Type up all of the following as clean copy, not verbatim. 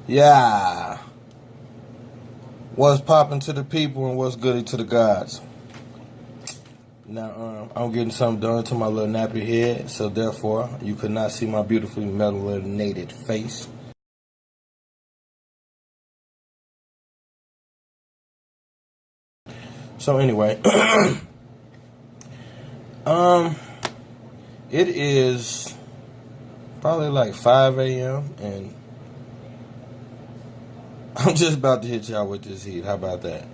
Yeah. What's popping to the people and what's goody to the gods? Now, I'm getting something done to my little nappy head, so therefore, you could not see my beautifully melanated face. So anyway, it is probably like 5 a.m. and I'm just about to hit y'all with this heat. How about that?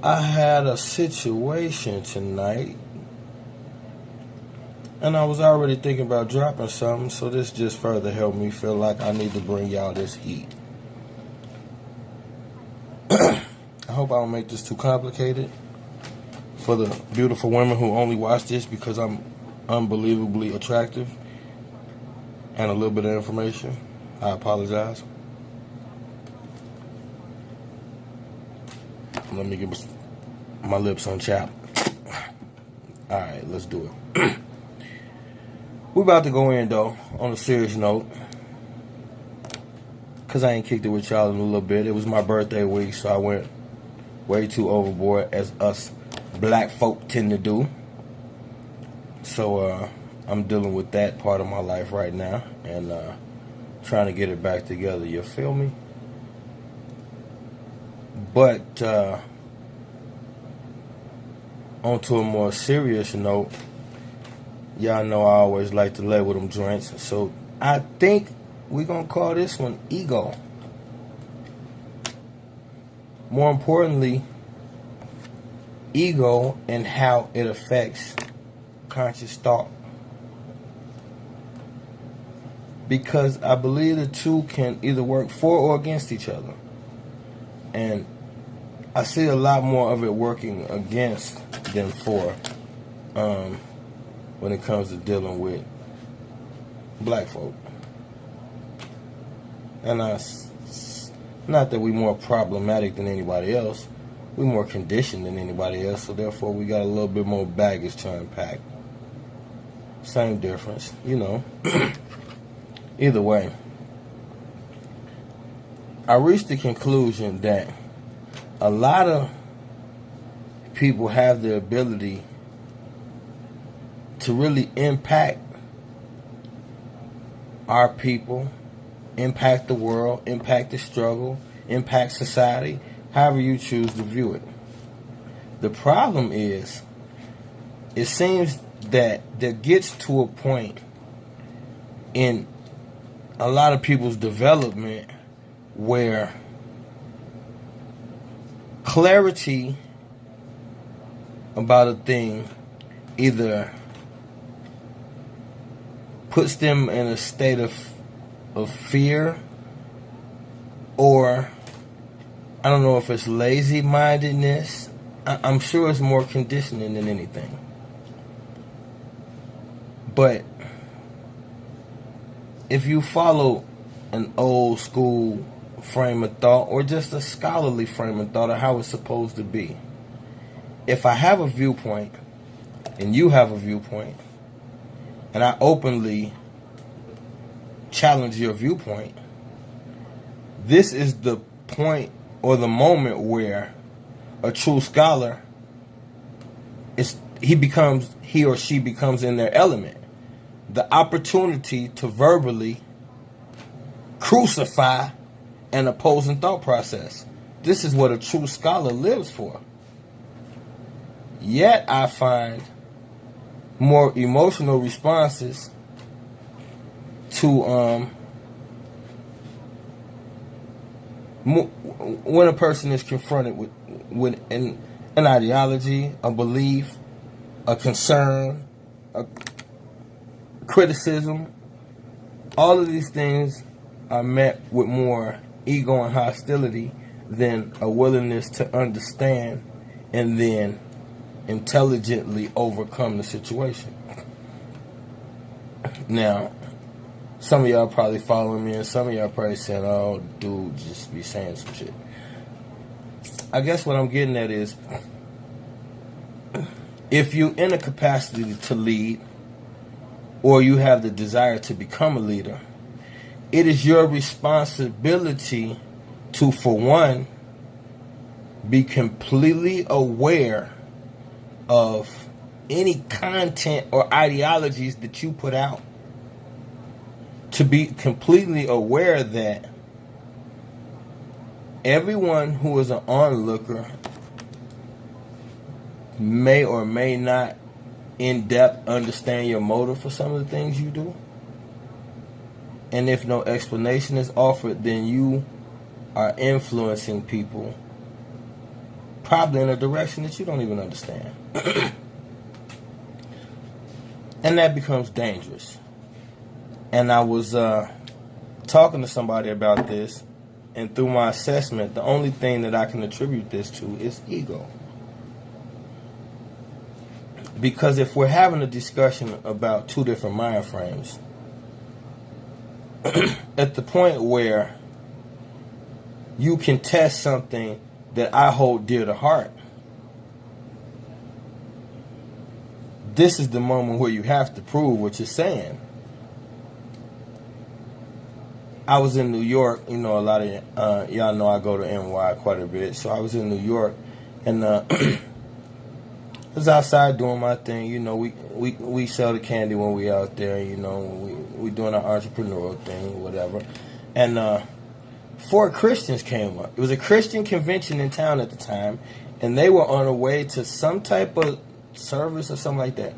I had a situation tonight, and I was already thinking about dropping something, so this just further helped me feel like I need to bring y'all this heat. I hope I don't make this too complicated for the beautiful women who only watch this because I'm unbelievably attractive and a little bit of information. I apologize. Let me get my lips unchapped. Alright, let's do it. We're about to go in, though, on a serious note. Because I ain't kicked it with y'all in a little bit. It was my birthday week, so I went way too overboard, as us black folk tend to do. So, I'm dealing with that part of my life right now. And trying to get it back together. You feel me? But, on to a more serious note, y'all know I always like to lay with them joints. So I think we're going to call this one ego. More importantly, ego and how it affects conscious thought. Because I believe the two can either work for or against each other. And I see a lot more of it working against than for when it comes to dealing with black folk. And not that we're more problematic than anybody else. We're more conditioned than anybody else, so therefore we got a little bit more baggage to unpack. Same difference, you know. Either way, I reached the conclusion that a lot of people have the ability to really impact our people, impact the world, impact the struggle, impact society, however you choose to view it. The problem is, it seems that there gets to a point in a lot of people's development where clarity about a thing either puts them in a state of fear, or I don't know if it's lazy-mindedness. I'm sure it's more conditioning than anything. But if you follow an old school frame of thought, or just a scholarly frame of thought of how it's supposed to be, if I have a viewpoint and you have a viewpoint, and I openly challenge your viewpoint, this is the point or the moment where a true scholar he or she becomes in their element. The opportunity to verbally crucify an opposing thought process. This is what a true scholar lives for. Yet I find more emotional responses to when a person is confronted with an ideology, a belief, a concern, a criticism. All of these things are met with more ego and hostility than a willingness to understand and then intelligently overcome the situation. Now, some of y'all probably following me, and some of y'all probably saying, "Oh, dude, just be saying some shit." I guess what I'm getting at is, if you're in a capacity to lead, or you have the desire to become a leader, it is your responsibility to, for one, be completely aware of any content or ideologies that you put out. To be completely aware that everyone who is an onlooker may or may not in depth understand your motive for some of the things you do. And if no explanation is offered, then you are influencing people probably in a direction that you don't even understand. And that becomes dangerous. And I was talking to somebody about this, and through my assessment, the only thing that I can attribute this to is ego. Because if we're having a discussion about two different mind frames, at the point where you can test something that I hold dear to heart, this is the moment where you have to prove what you're saying. I was in New York, a lot of y'all know I go to NY quite a bit, so I was in New York, and I was outside doing my thing. We sell the candy when we out there, we doing our entrepreneurial thing or whatever. And 4 Christians came up. It was a Christian convention in town at the time, and they were on their way to some type of service or something like that.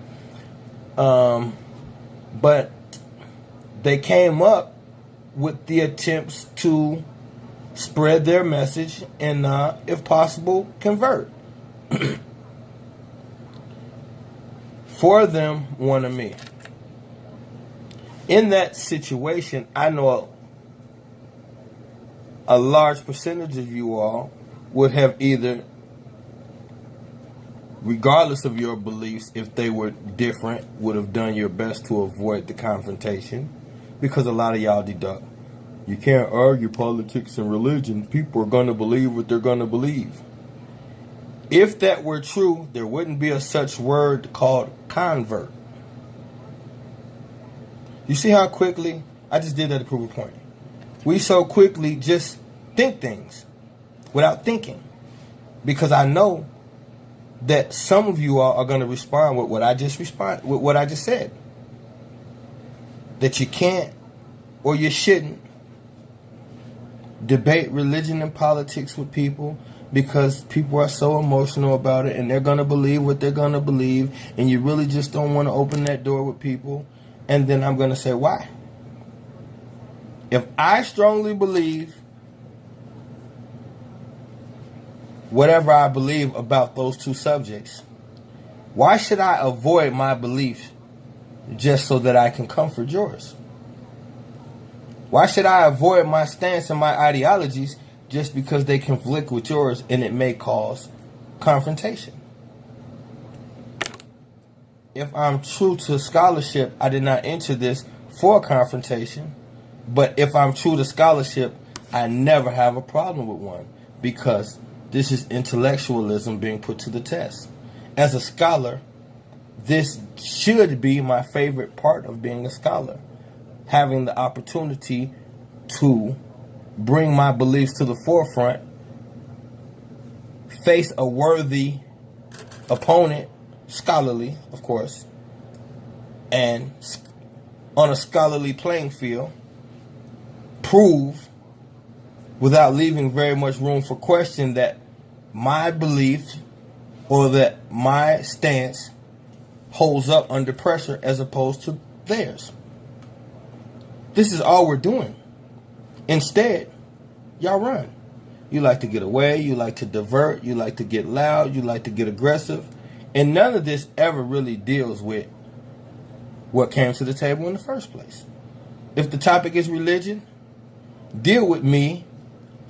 But they came up with the attempts to spread their message and, if possible, convert. 4 of them wanted me. In that situation, I know a large percentage of you all would have either, regardless of your beliefs, if they were different, would have done your best to avoid the confrontation, because a lot of y'all deduct, you can't argue politics and religion. People are going to believe what they're going to believe. If that were true, there wouldn't be a such word called convert. You see how quickly, I just did that to prove a point. We so quickly just think things without thinking. Because I know that some of you all are going to respond with what I just said. That you can't or you shouldn't debate religion and politics with people, because people are so emotional about it and they're going to believe what they're going to believe, and you really just don't want to open that door with people. And then I'm going to say, why? If I strongly believe whatever I believe about those two subjects, why should I avoid my belief just so that I can comfort yours? Why should I avoid my stance and my ideologies just because they conflict with yours and it may cause confrontation? If I'm true to scholarship, I did not enter this for confrontation. But if I'm true to scholarship, I never have a problem with one, because this is intellectualism being put to the test. As a scholar, this should be my favorite part of being a scholar. Having the opportunity to bring my beliefs to the forefront, face a worthy opponent, scholarly, of course, and on a scholarly playing field, prove without leaving very much room for question that my belief or that my stance holds up under pressure as opposed to theirs. This is all we're doing. Instead, y'all run. You like to get away, you like to divert, you like to get loud, you like to get aggressive, and none of this ever really deals with what came to the table in the first place. If the topic is religion, deal with me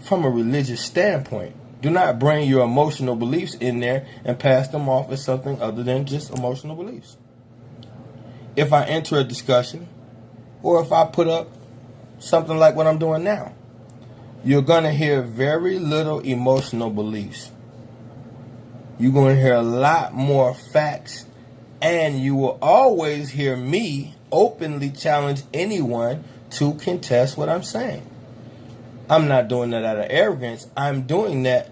from a religious standpoint. Do not bring your emotional beliefs in there and pass them off as something other than just emotional beliefs. If I enter a discussion, or if I put up something like what I'm doing now, you're going to hear very little emotional beliefs. You're going to hear a lot more facts, and you will always hear me openly challenge anyone to contest what I'm saying. I'm not doing that out of arrogance. I'm doing that,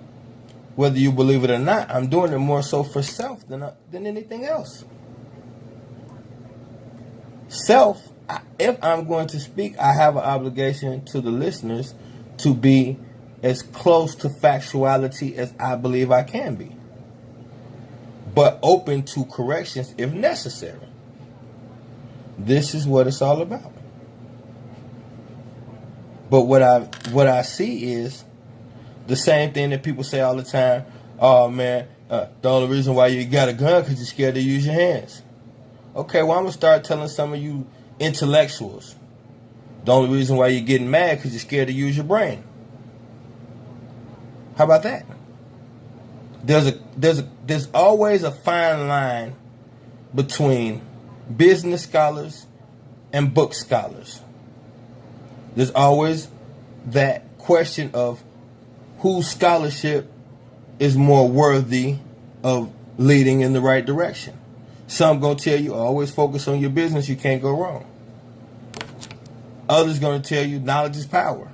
whether you believe it or not, I'm doing it more so for self than anything else. Self, if I'm going to speak, I have an obligation to the listeners to be as close to factuality as I believe I can be, but open to corrections if necessary. This is what it's all about. But what I see is the same thing that people say all the time. Oh man, the only reason why you got a gun because you're scared to use your hands. Okay, well I'm gonna start telling some of you intellectuals the only reason why you're getting mad because you're scared to use your brain. How about that? There's always a fine line between business scholars and book scholars. There's always that question of whose scholarship is more worthy of leading in the right direction. Some gonna tell you always focus on your business, you can't go wrong. Others gonna tell you knowledge is power.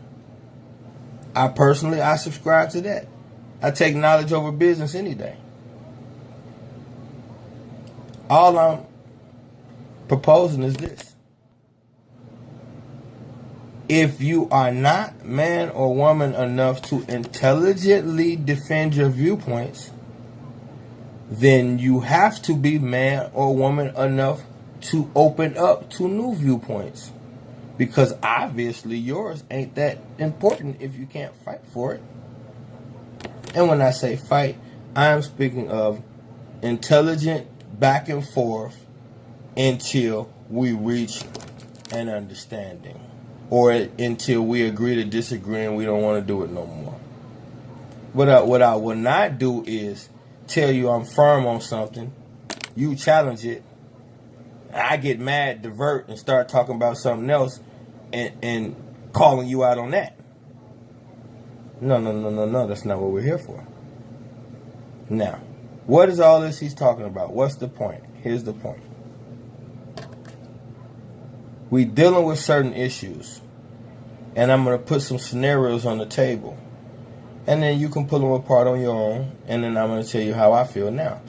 I subscribe to that. I take knowledge over business any day. All I'm proposing is this. If you are not man or woman enough to intelligently defend your viewpoints, then you have to be man or woman enough to open up to new viewpoints. Because obviously yours ain't that important if you can't fight for it. And when I say fight, I'm speaking of intelligent back and forth until we reach an understanding. Or until we agree to disagree and we don't want to do it no more. What I will not do is tell you I'm firm on something, you challenge it, I get mad, divert, and start talking about something else and calling you out on that. No, that's not what we're here for. Now, what is all this he's talking about? What's the point? Here's the point. We dealing with certain issues, and I'm going to put some scenarios on the table, and then you can pull them apart on your own, and then I'm going to tell you how I feel now.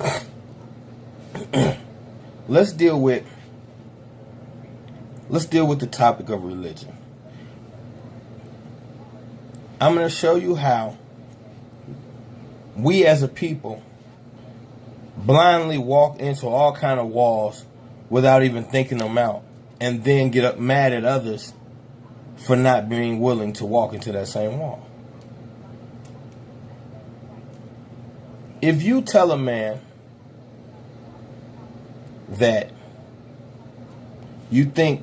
Let's deal with the topic of religion. I'm going to show you how we as a people blindly walk into all kind of walls without even thinking them out, and then get up mad at others for not being willing to walk into that same wall. If you tell a man that you think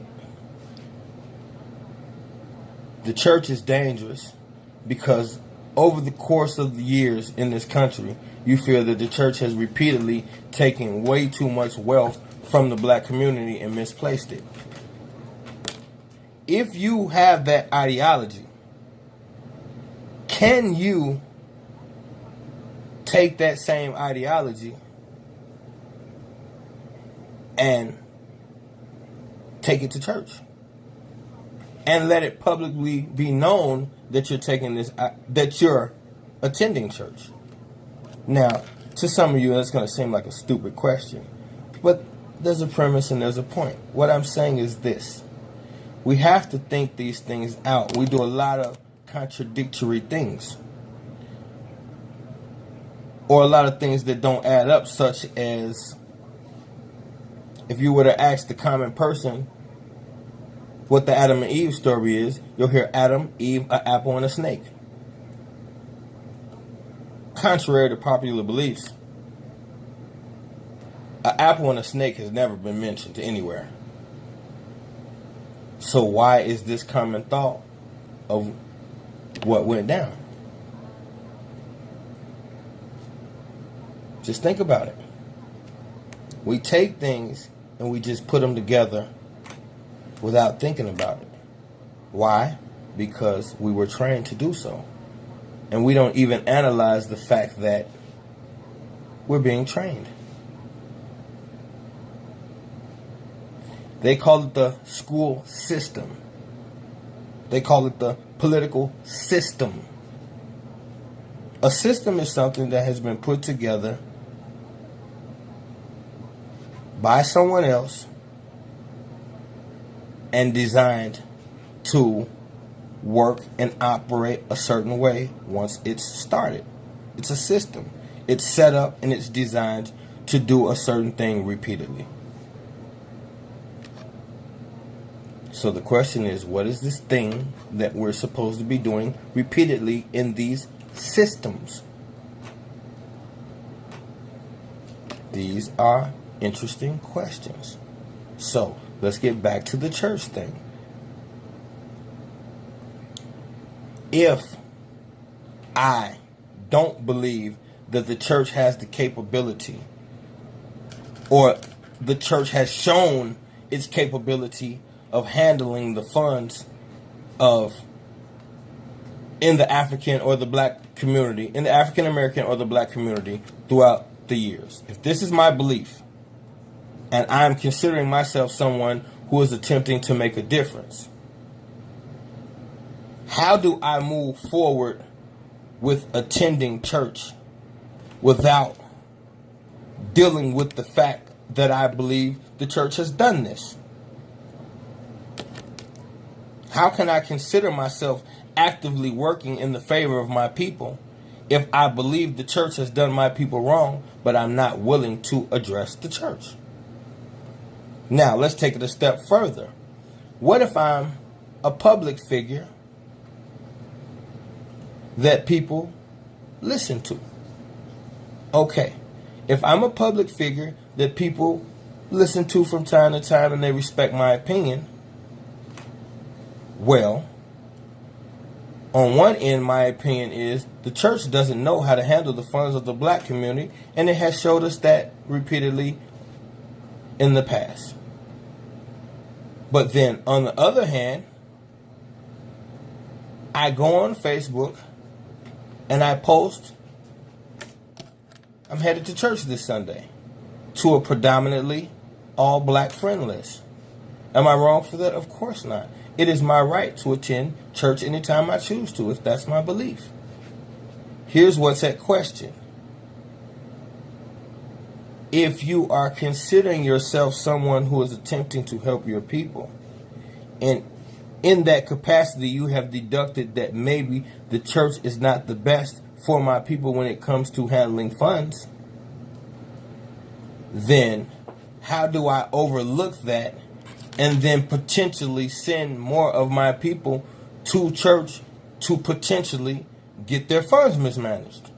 the church is dangerous because over the course of the years in this country, you feel that the church has repeatedly taken way too much wealth from the black community and misplaced it. If you have that ideology, can you take that same ideology and take it to church and let it publicly be known that you're taking this, that you're attending church? Now, to some of you, that's going to seem like a stupid question, but there's a premise and there's a point. What I'm saying is this. We have to think these things out. We do a lot of contradictory things, or a lot of things that don't add up, such as if you were to ask the common person what the Adam and Eve story is, you'll hear Adam, Eve, an apple, and a snake. Contrary to popular beliefs, an apple and a snake has never been mentioned anywhere. So why is this common thought of what went down? Just think about it. We take things and we just put them together without thinking about it. Why? Because we were trained to do so. And we don't even analyze the fact that we're being trained. They call it the school system. They call it the political system. A system is something that has been put together by someone else and designed to work and operate a certain way once it's started. It's a system. It's set up and it's designed to do a certain thing repeatedly. So the question is, what is this thing that we're supposed to be doing repeatedly in these systems? These are interesting questions. So let's get back to the church thing. If I don't believe that the church has the capability, or the church has shown its capability of handling the funds in the African or the black community, in the African American or the black community throughout the years. If this is my belief, and I'm considering myself someone who is attempting to make a difference, how do I move forward with attending church without dealing with the fact that I believe the church has done this? How can I consider myself actively working in the favor of my people if I believe the church has done my people wrong, but I'm not willing to address the church? Now, let's take it a step further. What if I'm a public figure that people listen to? Okay, if I'm a public figure that people listen to from time to time and they respect my opinion, well, on one end, my opinion is the church doesn't know how to handle the funds of the black community, and it has showed us that repeatedly in the past. But then, on the other hand, I go on Facebook and I post, I'm headed to church this Sunday, to a predominantly all black friend list. Am I wrong for that? Of course not. It is my right to attend church anytime I choose to, if that's my belief. Here's what's at question. If you are considering yourself someone who is attempting to help your people, and in that capacity you have deducted that maybe the church is not the best for my people when it comes to handling funds, then how do I overlook that and then potentially send more of my people to church to potentially get their funds mismanaged?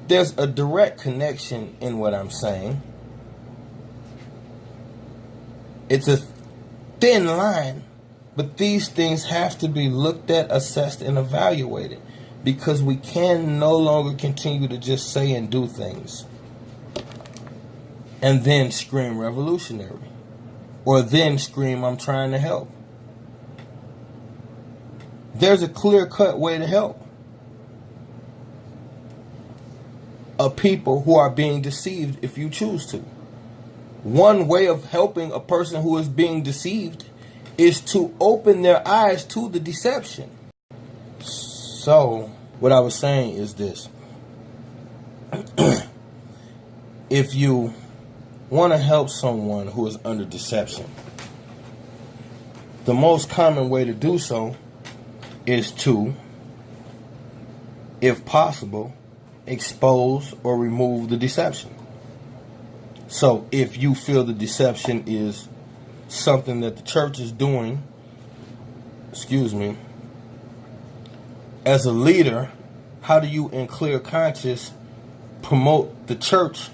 There's a direct connection in what I'm saying. It's a thin line, but these things have to be looked at, assessed, and evaluated, because we can no longer continue to just say and do things and then scream revolutionary, or then scream I'm trying to help. There's a clear-cut way to help a people who are being deceived if you choose to. One way of helping a person who is being deceived is to open their eyes to the deception. So, what I was saying is this. If you want to help someone who is under deception, the most common way to do so is to, if possible, expose or remove the deception. So if you feel the deception is something that the church is doing, as a leader, how do you in clear conscience promote the church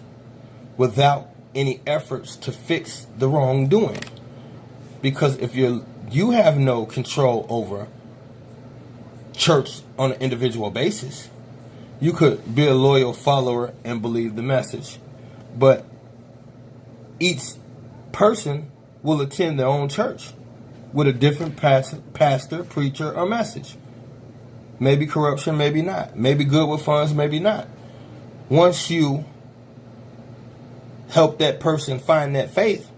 without any efforts to fix the wrongdoing? Because if you have no control over church on an individual basis, you could be a loyal follower and believe the message, but each person will attend their own church with a different pastor, preacher, or message. Maybe corruption, maybe not. Maybe good with funds, maybe not. Once you help that person find that faith,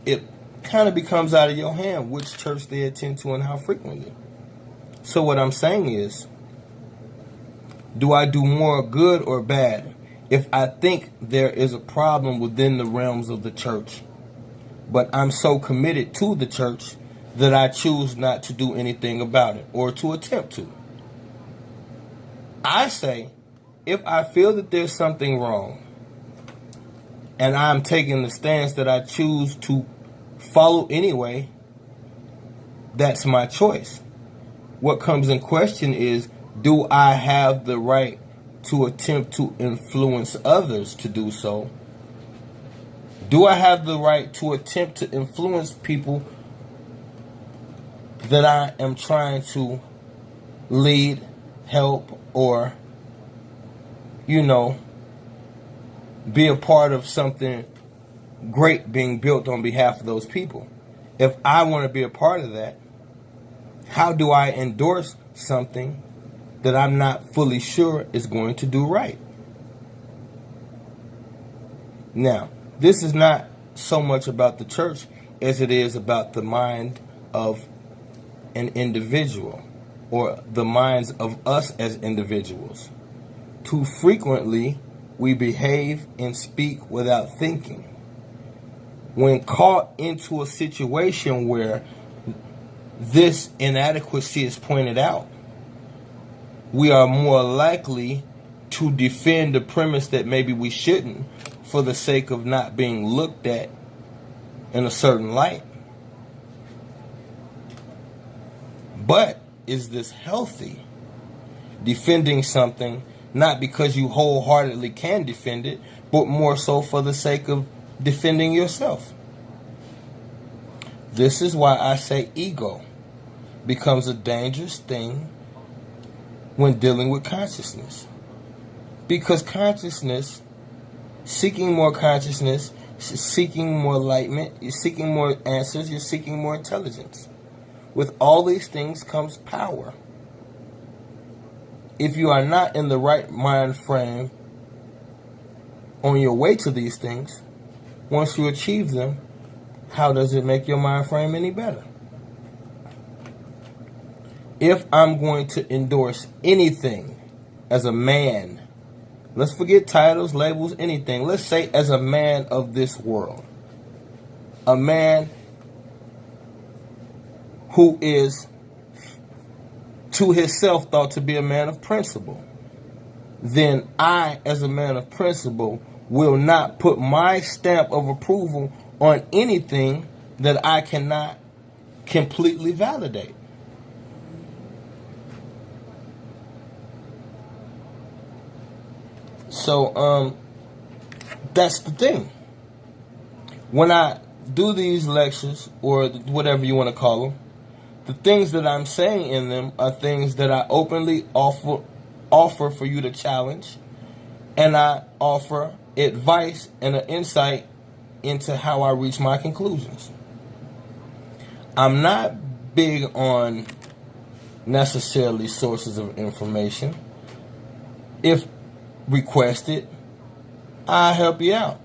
it kind of becomes out of your hand which church they attend to and how frequently. So what I'm saying is, do I do more good or bad if I think there is a problem within the realms of the church, but I'm so committed to the church that I choose not to do anything about it or to attempt to? I say, if I feel that there's something wrong and I'm taking the stance that I choose to follow anyway, that's my choice. What comes in question is, do I have the right to attempt to influence others to do so? Do I have the right to attempt to influence people that I am trying to lead, help, or, be a part of something great being built on behalf of those people? If I want to be a part of that, how do I endorse something that I'm not fully sure is going to do right? Now, this is not so much about the church as it is about the mind of an individual, or the minds of us as individuals. Too frequently, we behave and speak without thinking. When caught into a situation where this inadequacy is pointed out, we are more likely to defend the premise that maybe we shouldn't for the sake of not being looked at in a certain light. But is this healthy? Defending something not because you wholeheartedly can defend it, but more so for the sake of defending yourself. This is why I say ego becomes a dangerous thing when dealing with consciousness. Because consciousness, seeking more consciousness, seeking more enlightenment, you're seeking more answers, you're seeking more intelligence. With all these things comes power. If you are not in the right mind frame on your way to these things, once you achieve them, how does it make your mind frame any better? If I'm going to endorse anything as a man, let's forget titles, labels, anything. Let's say as a man of this world, a man who is to himself thought to be a man of principle, then I, as a man of principle, will not put my stamp of approval on anything that I cannot completely validate. So, that's the thing. When I do these lectures, or whatever you want to call them, the things that I'm saying in them are things that I openly offer for you to challenge, and I offer advice and an insight into how I reach my conclusions. I'm not big on necessarily sources of information. If requested, I'll help you out.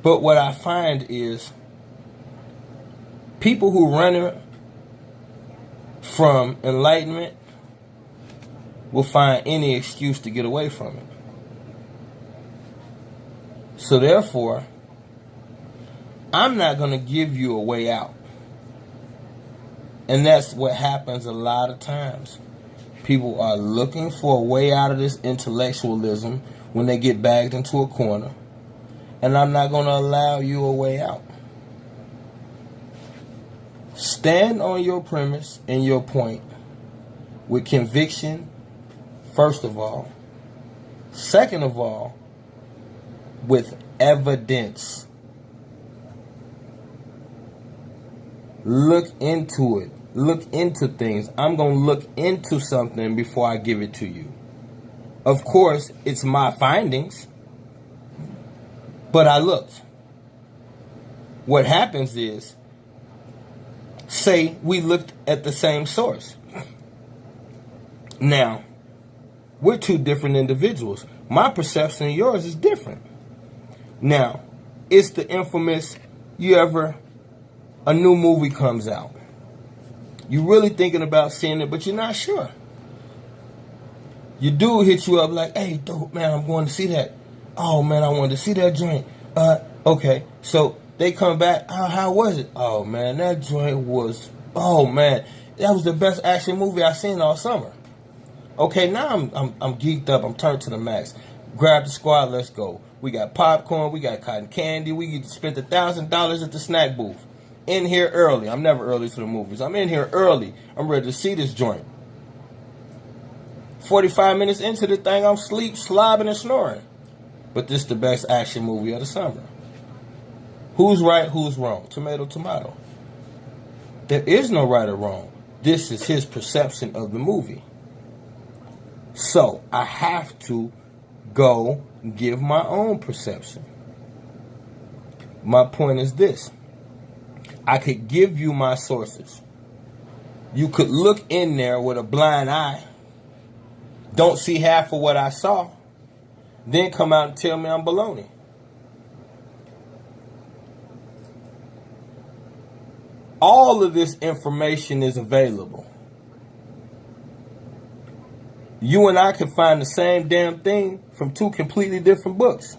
But what I find is people who run from enlightenment will find any excuse to get away from it. So therefore, I'm not going to give you a way out. And that's what happens a lot of times. People are looking for a way out of this intellectualism when they get bagged into a corner. And I'm not going to allow you a way out. Stand on your premise and your point with conviction, first of all. Second of all, with evidence. Look into it. Look into things. I'm going to look into something before I give it to you. Of course, it's my findings, but I looked. What happens is, say we looked at the same source. Now, we're two different individuals. My perception and yours is different. Now, it's the infamous A new movie comes out. You really thinking about seeing it, but you're not sure. Your dude hits you up like, hey, dope, man, I'm going to see that. Oh, man, I wanted to see that joint. Okay. So they come back. How was it? Oh, man, that joint was, oh, man, that was the best action movie I've seen all summer. Okay, now I'm geeked up. I'm turned to the max. Grab the squad. Let's go. We got popcorn. We got cotton candy. We spent $1,000 at the snack booth. In here early. I'm never early to the movies. I'm in here early. I'm ready to see this joint. 45 minutes into the thing, I'm sleep, slobbing, and snoring. But this is the best action movie of the summer. Who's right? Who's wrong? Tomato, tomato. There is no right or wrong. This is his perception of the movie. So I have to go give my own perception. My point is this. I could give you my sources. You could look in there with a blind eye, don't see half of what I saw, then come out and tell me I'm baloney. All of this information is available. You and I can find the same damn thing from two completely different books.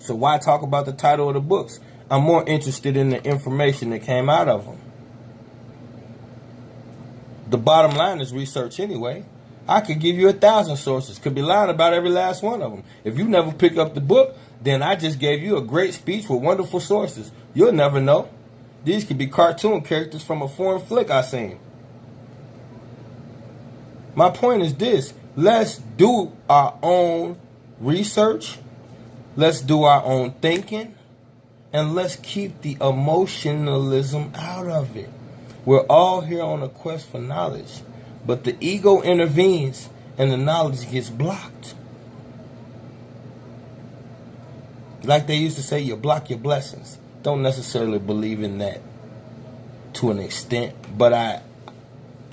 So why talk about the title of the books? I'm more interested in the information that came out of them. The bottom line is research anyway. I could give you 1,000 sources. Could be lying about every last one of them. If you never pick up the book, then I just gave you a great speech with wonderful sources. You'll never know. These could be cartoon characters from a foreign flick I seen. My point is this. Let's do our own research. Let's do our own thinking. And let's keep the emotionalism out of it. We're all here on a quest for knowledge. But the ego intervenes and the knowledge gets blocked. Like they used to say, you block your blessings. Don't necessarily believe in that to an extent. But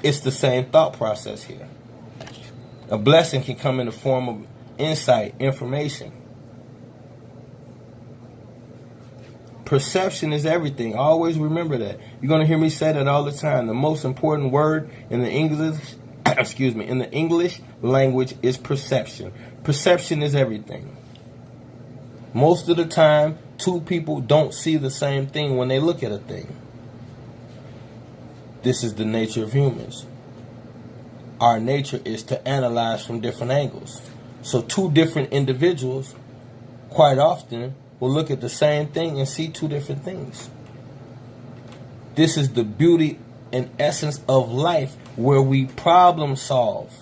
it's the same thought process here. A blessing can come in the form of insight, information. Perception is everything. Always remember that. You're going to hear me say that all the time. The most important word in the English, in the English language is perception. Perception is everything. Most of the time, two people don't see the same thing when they look at a thing. This is the nature of humans. Our nature is to analyze from different angles. So two different individuals, quite often, will look at the same thing and see two different things. This is the beauty and essence of life, where we problem solve,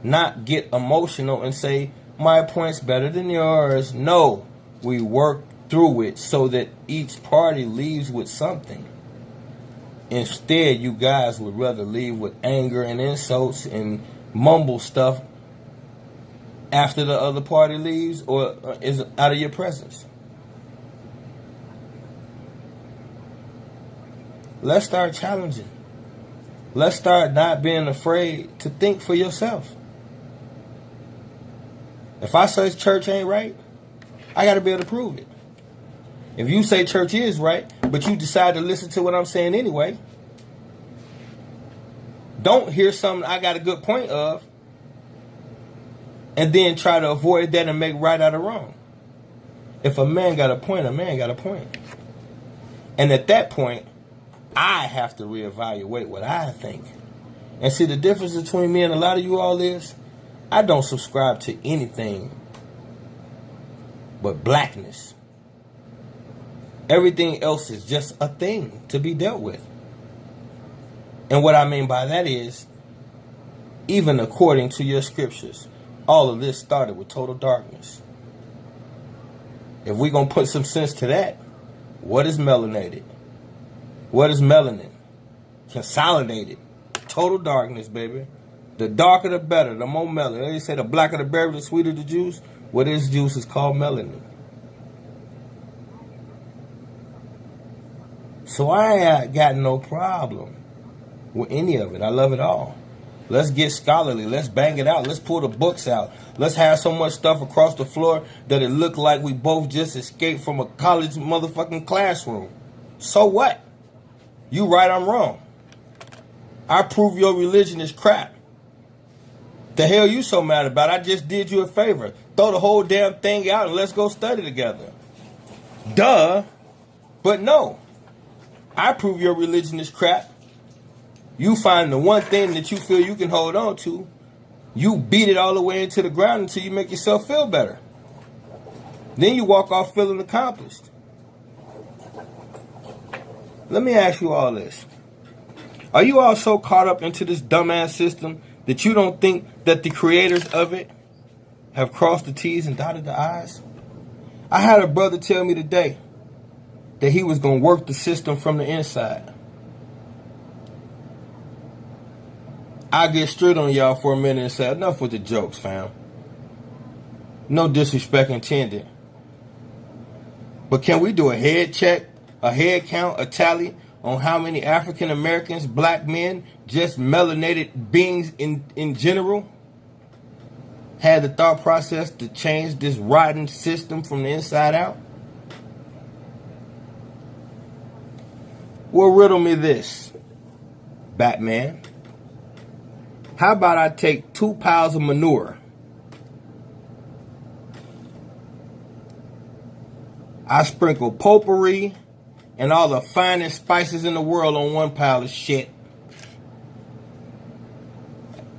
not get emotional and say, my point's better than yours. No, we work through it so that each party leaves with something. Instead, you guys would rather leave with anger and insults and mumble stuff after the other party leaves or is out of your presence. Let's start challenging. Let's start not being afraid to think for yourself. If I say church ain't right, I got to be able to prove it. If you say church is right, but you decide to listen to what I'm saying anyway, don't hear something I got a good point of and then try to avoid that and make right out of wrong. If a man got a point, a man got a point. And at that point, I have to reevaluate what I think. And see, the difference between me and a lot of you all is, I don't subscribe to anything but blackness. Everything else is just a thing to be dealt with. And what I mean by that is, even according to your scriptures, all of this started with total darkness. If we're going to put some sense to that, what is melanated? What is melanin? Consolidated. Total darkness, baby. The darker the better, the more melanin. They say the blacker the berry, the sweeter the juice. Well, this juice is called melanin. So I ain't got no problem with any of it. I love it all. Let's get scholarly. Let's bang it out. Let's pull the books out. Let's have so much stuff across the floor that it looked like we both just escaped from a college motherfucking classroom. So what? You right, I'm wrong. I prove your religion is crap. The hell you so mad about? I just did you a favor. Throw the whole damn thing out and let's go study together. Duh. But no. I prove your religion is crap. You find the one thing that you feel you can hold on to. You beat it all the way into the ground until you make yourself feel better. Then you walk off feeling accomplished. Let me ask you all this. Are you all so caught up into this dumbass system that you don't think that the creators of it have crossed the T's and dotted the I's? I had a brother tell me today that he was going to work the system from the inside. I'll get straight on y'all for a minute and say, enough with the jokes, fam. No disrespect intended. But can we do a head check, a head count, a tally on how many African Americans, black men, just melanated beings in general had the thought process to change this rotten system from the inside out? Well, riddle me this, Batman. How about I take 2 piles of manure, I sprinkle potpourri and all the finest spices in the world on one pile of shit,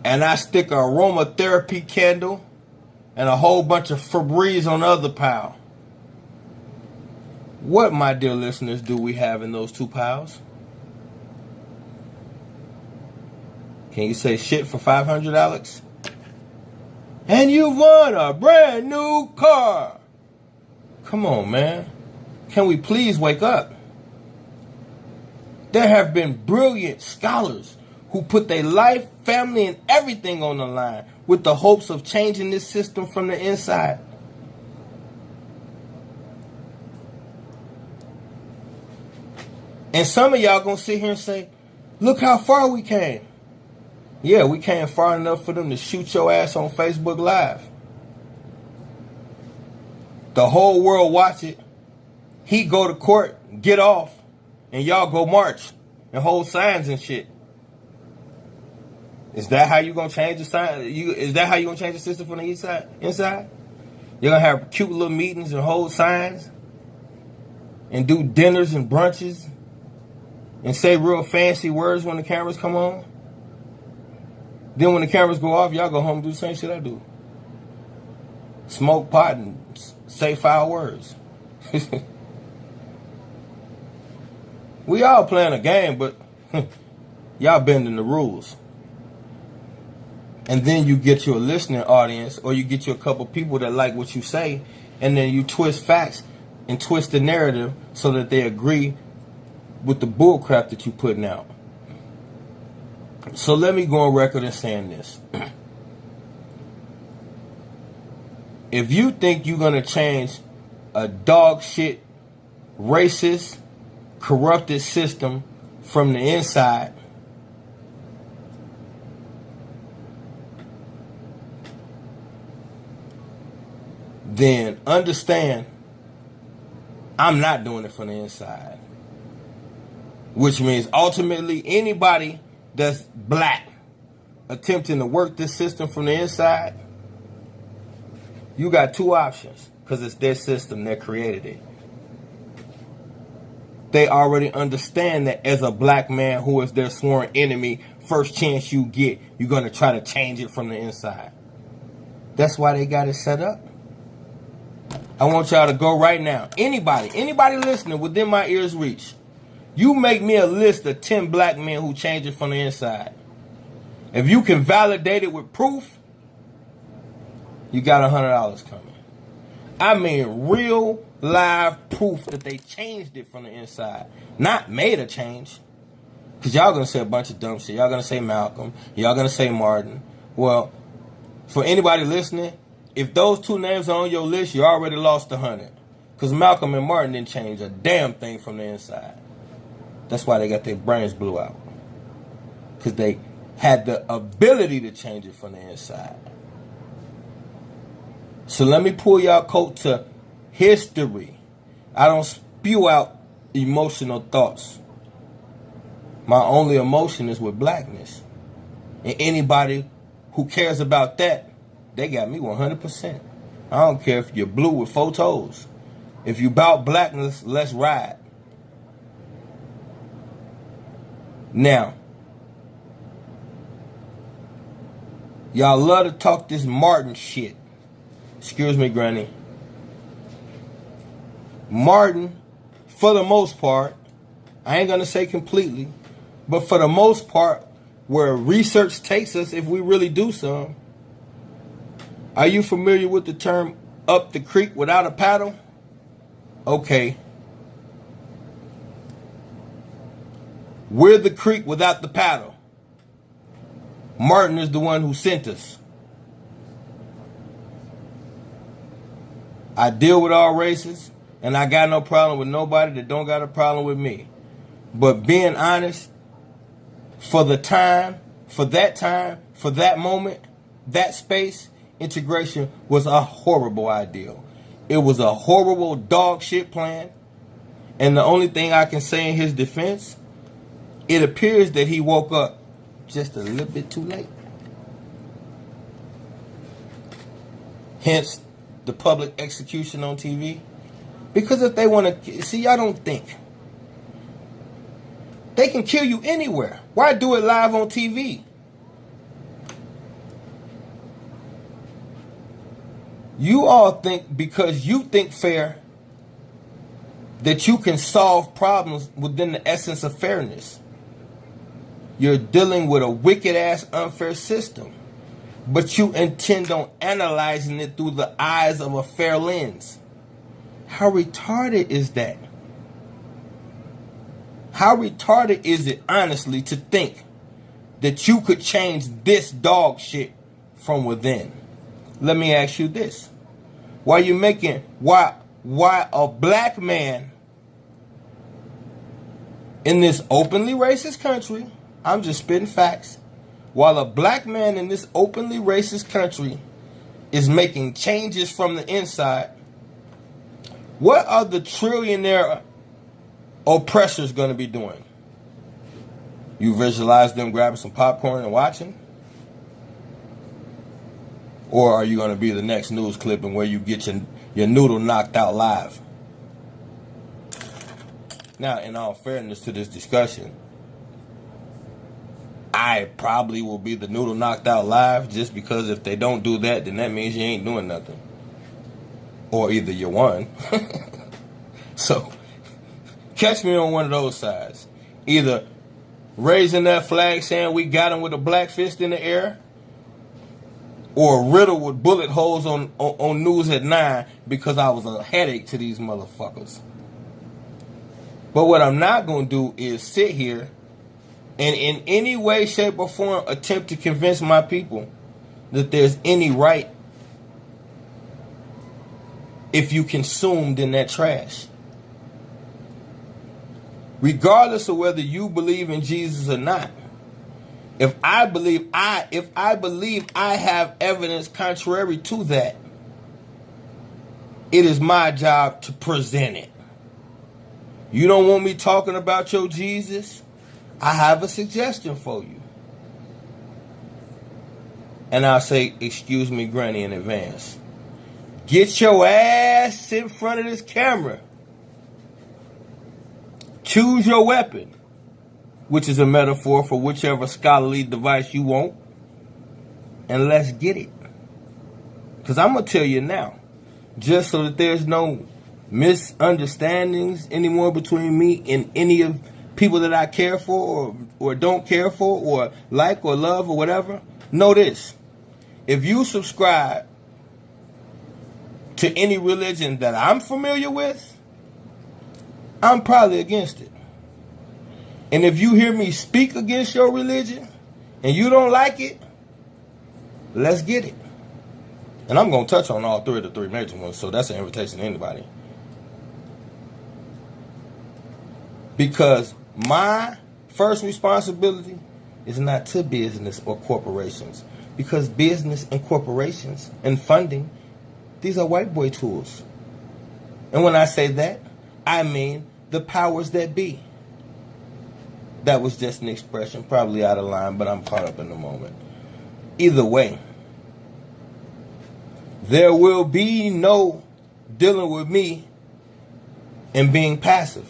and I stick an aromatherapy candle and a whole bunch of Febreze on the other pile. What, my dear listeners, do we have in those 2 piles? Can you say shit for $500, Alex? And you won a brand new car. Come on, man. Can we please wake up? There have been brilliant scholars who put their life, family, and everything on the line with the hopes of changing this system from the inside. And some of y'all gonna sit here and say, look how far we came. Yeah, we came far enough for them to shoot your ass on Facebook Live. The whole world watch it. He go to court, get off, and y'all go march and hold signs and shit. Is that how you gonna change the sign? Is that how you gonna change the system from the inside? You're gonna have cute little meetings and hold signs and do dinners and brunches and say real fancy words when the cameras come on. Then when the cameras go off, y'all go home and do the same shit I do. Smoke pot and say foul words. We all playing a game, but y'all bending the rules. And then you get you a listening audience, or you get you a couple people that like what you say, and then you twist facts and twist the narrative so that they agree with the bull crap that you putting out. So let me go on record in saying this. If you think you're going to change a dog shit, racist, corrupted system from the inside, then understand I'm not doing it from the inside. Which means ultimately anybody that's black attempting to work this system from the inside, you got 2 options, because it's their system that created it. They already understand that as a black man who is their sworn enemy, first chance you get, you're going to try to change it from the inside. That's why they got it set up. I want y'all to go right now. Anybody listening within my ear's reach, you make me a list of 10 black men who changed it from the inside. If you can validate it with proof, you got $100 coming. I mean real live proof that they changed it from the inside. Not made a change. Because y'all going to say a bunch of dumb shit. Y'all going to say Malcolm. Y'all going to say Martin. Well, for anybody listening, if those 2 names are on your list, you already lost 100. Because Malcolm and Martin didn't change a damn thing from the inside. That's why they got their brains blew out. Because they had the ability to change it from the inside. So let me pull y'all coat to history. I don't spew out emotional thoughts. My only emotion is with blackness. And anybody who cares about that, they got me 100%. I don't care if you're blue with 4 toes. If you bout blackness, let's ride. Now, y'all love to talk this Martin shit. Excuse me, Granny. Martin, for the most part, I ain't gonna say completely, but for the most part, where research takes us, if we really do some. Are you familiar with the term up the creek without a paddle? Okay. We're the creek without the paddle. Martin is the one who sent us. I deal with all races, and I got no problem with nobody that don't got a problem with me. But being honest, for that moment, that space, integration was a horrible ideal. It was a horrible dog shit plan. And the only thing I can say in his defense, it appears that he woke up just a little bit too late. Hence, the public execution on TV. Because if they want to, see, y'all don't think. They can kill you anywhere. Why do it live on TV? You all think because you think fair that you can solve problems within the essence of fairness. You're dealing with a wicked-ass unfair system, but you intend on analyzing it through the eyes of a fair lens. How retarded is that? How retarded is it, honestly, to think that you could change this dog shit from within? Let me ask you this. Why a black man in this openly racist country, I'm just spitting facts, while a black man in this openly racist country is making changes from the inside, what are the trillionaire oppressors going to be doing? You visualize them grabbing some popcorn and watching? Or are you going to be the next news clipping where you get your noodle knocked out live? Now, in all fairness to this discussion, I probably will be the noodle knocked out live, just because if they don't do that, then that means you ain't doing nothing. Or either you won. So, catch me on one of those sides. Either raising that flag saying we got him with a black fist in the air, or riddled with bullet holes on News at 9 because I was a headache to these motherfuckers. But what I'm not going to do is sit here and in any way, shape, or form attempt to convince my people that there's any right if you consumed in that trash. Regardless of whether you believe in Jesus or not, if I believe I have evidence contrary to that, it is my job to present it. You don't want me talking about your Jesus? I have a suggestion for you. And I'll say, excuse me, Granny, in advance. Get your ass in front of this camera. Choose your weapon, which is a metaphor for whichever scholarly device you want, and let's get it. Because I'm going to tell you now, just so that there's no misunderstandings anymore between me and any of people that I care for or don't care for or like or love or whatever, know this. If you subscribe to any religion that I'm familiar with, I'm probably against it. And if you hear me speak against your religion and you don't like it, let's get it. And I'm going to touch on all three of the three major ones, so that's an invitation to anybody. Because my first responsibility is not to business or corporations. Because business and corporations and funding, these are white boy tools. And when I say that, I mean the powers that be. That was just an expression, probably out of line, but I'm caught up in the moment. Either way, there will be no dealing with me and being passive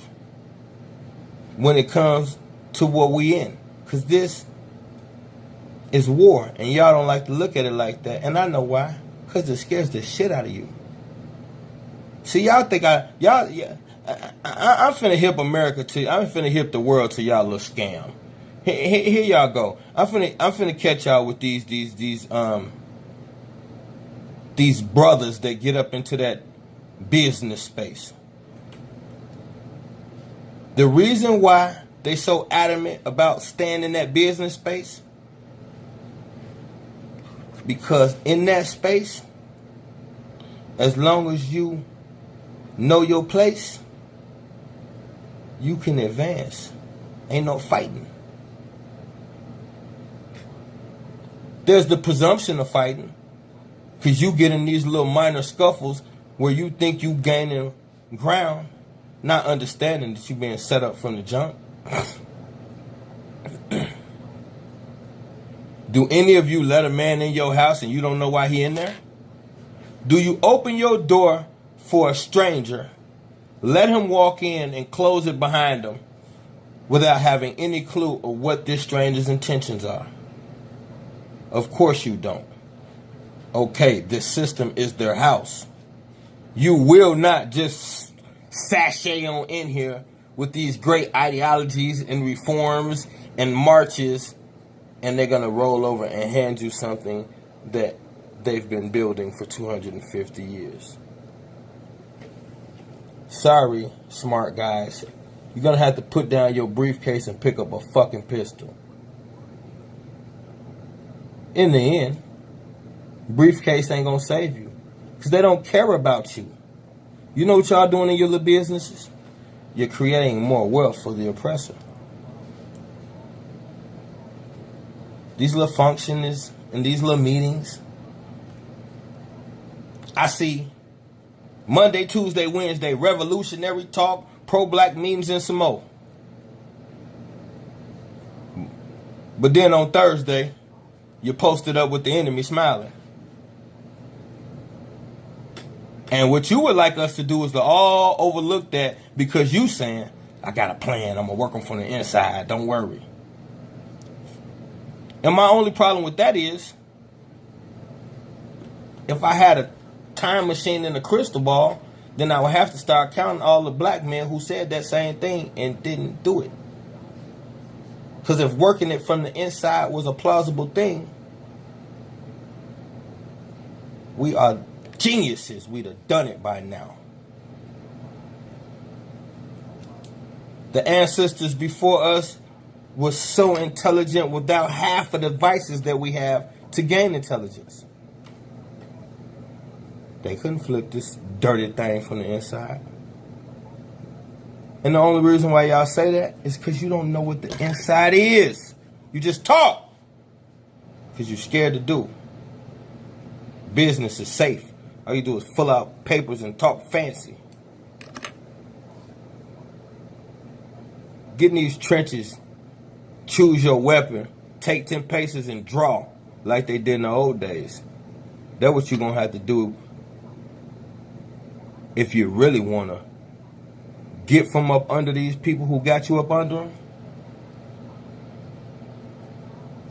when it comes to what we in. Because this is war, and y'all don't like to look at it like that. And I know why. Because it scares the shit out of you. See, y'all think I'm finna hip America to, I'm finna hip the world to y'all little scam. Here y'all go. I'm finna catch y'all with these brothers that get up into that business space. The reason why they so adamant about staying in that business space, because in that space, as long as you know your place, you can advance. Ain't no fighting. There's the presumption of fighting, because you get in these little minor scuffles where you think you gaining ground, not understanding that you're being set up from the jump. Do any of you let a man in your house and you don't know why he in there? Do you open your door for a stranger, let him walk in and close it behind him without having any clue of what this stranger's intentions are? Of course you don't. Okay, this system is their house. You will not just sashay on in here with these great ideologies and reforms and marches, and they're going to roll over and hand you something that they've been building for 250 years. Sorry, smart guys. You're going to have to put down your briefcase and pick up a fucking pistol. In the end, briefcase ain't going to save you, because they don't care about you. You know what y'all doing in your little businesses? You're creating more wealth for the oppressor. These little functions and these little meetings, I see Monday, Tuesday, Wednesday, revolutionary talk, pro-black memes, and some more. But then on Thursday, you posted up with the enemy smiling. And what you would like us to do is to all overlook that, because you saying, I got a plan, I'm going to work them from the inside, don't worry. And my only problem with that is, if I had a time machine and a crystal ball, then I would have to start counting all the black men who said that same thing and didn't do it. Because if working it from the inside was a plausible thing, we are geniuses. We'd have done it by now. The ancestors before us were so intelligent without half of the devices that we have to gain intelligence. They couldn't flip this dirty thing from the inside. And the only reason why y'all say that is because you don't know what the inside is. You just talk because you're scared to do. Business is safe. All you do is fill out papers and talk fancy. Get in these trenches, choose your weapon, take 10 paces and draw like they did in the old days. That's what you're going to have to do if you really want to get from up under these people who got you up under them.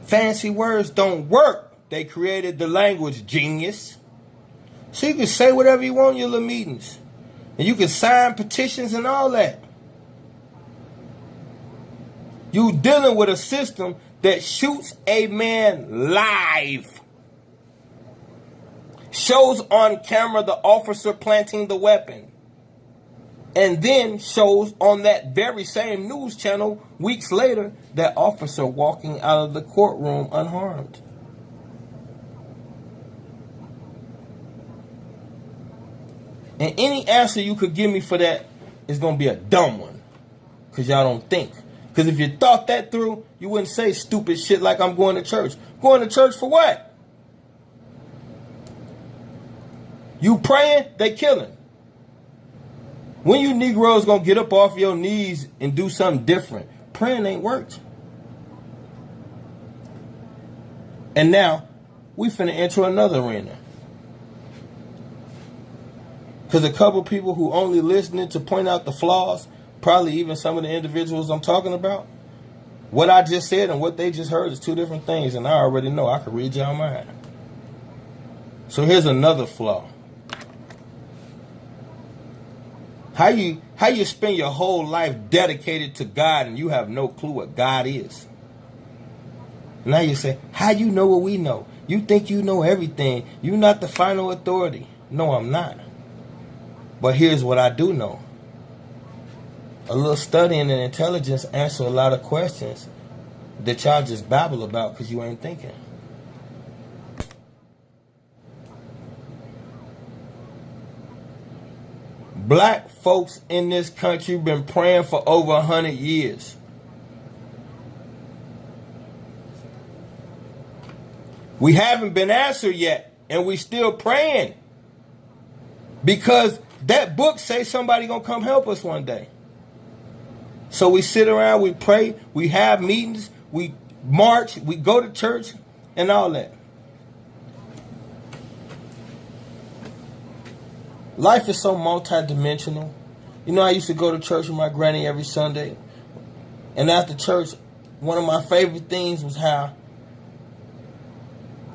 Fancy words don't work. They created the language, genius. So you can say whatever you want in your little meetings. And you can sign petitions and all that. You dealing with a system that shoots a man live. Shows on camera the officer planting the weapon. And then shows on that very same news channel weeks later that officer walking out of the courtroom unharmed. And any answer you could give me for that is going to be a dumb one. Because y'all don't think. Because if you thought that through, you wouldn't say stupid shit like I'm going to church. Going to church for what? You praying, they killing. When you Negroes gonna get up off your knees and do something different? Praying ain't worked. And now, we finna enter another arena. Because a couple people who only listening to point out the flaws, probably even some of the individuals I'm talking about, what I just said and what they just heard is two different things, and I already know I can read y'all mind. So here's another flaw. How you spend your whole life dedicated to God and you have no clue what God is? Now you say, how you know what we know? You think you know everything. You're not the final authority. No, I'm not. But here's what I do know. A little studying and intelligence answer a lot of questions that y'all just babble about because you ain't thinking. Black folks in this country been praying for over 100 years. We haven't been answered yet, and we still praying. Because that book says somebody gonna come help us one day. So we sit around, we pray, we have meetings, we march, we go to church, and all that. Life is so multidimensional. You know, I used to go to church with my granny every Sunday. And after church, one of my favorite things was how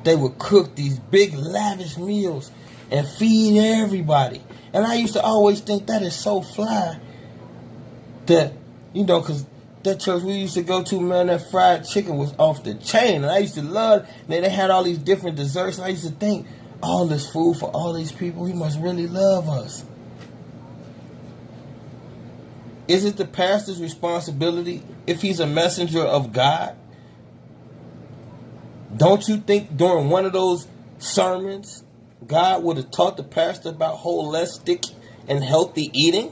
they would cook these big lavish meals and feed everybody. And I used to always think that is so fly. That, you know, because that church we used to go to, man, that fried chicken was off the chain. And I used to love, they had all these different desserts. And I used to think, all this food for all these people, he must really love us. Is it the pastor's responsibility if he's a messenger of God? Don't you think during one of those sermons, God would have taught the pastor about holistic and healthy eating?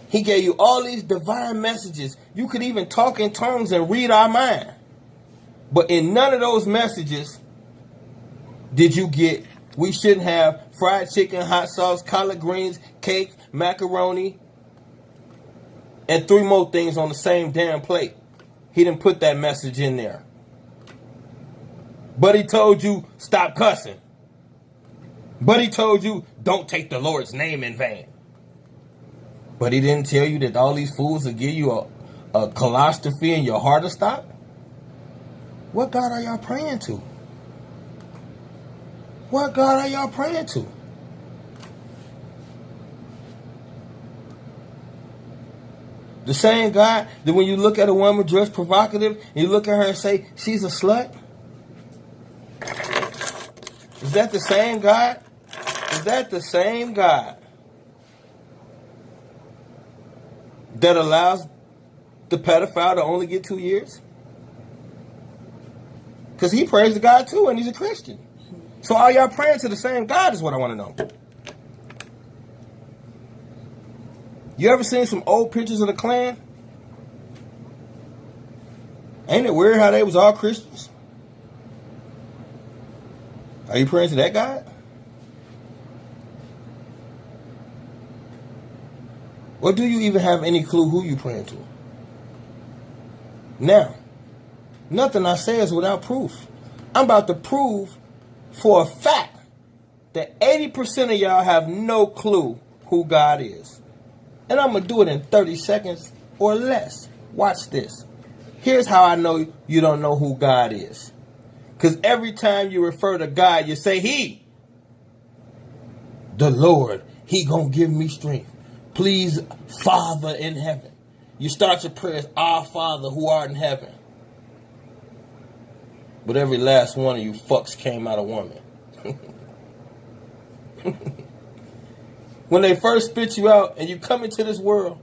He gave you all these divine messages. You could even talk in tongues and read our mind. But in none of those messages did you get, we shouldn't have fried chicken, hot sauce, collard greens, cake, macaroni, and 3 more things on the same damn plate. He didn't put that message in there. But he told you, stop cussing. But he told you, don't take the Lord's name in vain. But he didn't tell you that all these foods will give you a colostrophe and your heart will stop? What God are y'all praying to? What God are y'all praying to? The same God that when you look at a woman dressed provocative, and you look at her and say, she's a slut? Is that the same God? Is that the same God that allows the pedophile to only get 2 years? Because he prays to God too, and he's a Christian. So are y'all praying to the same God is what I want to know. You ever seen some old pictures of the Klan? Ain't it weird how they was all Christians? Are you praying to that God? Or do you even have any clue who you praying to? Now, nothing I say is without proof. I'm about to prove for a fact that 80% of y'all have no clue who God is. And I'm going to do it in 30 seconds or less. Watch this. Here's how I know you don't know who God is. Because every time you refer to God, you say, He. The Lord, He going to give me strength. Please, Father in heaven. You start your prayers, Our Father who art in heaven. But every last one of you fucks came out of woman. When they first spit you out and you come into this world,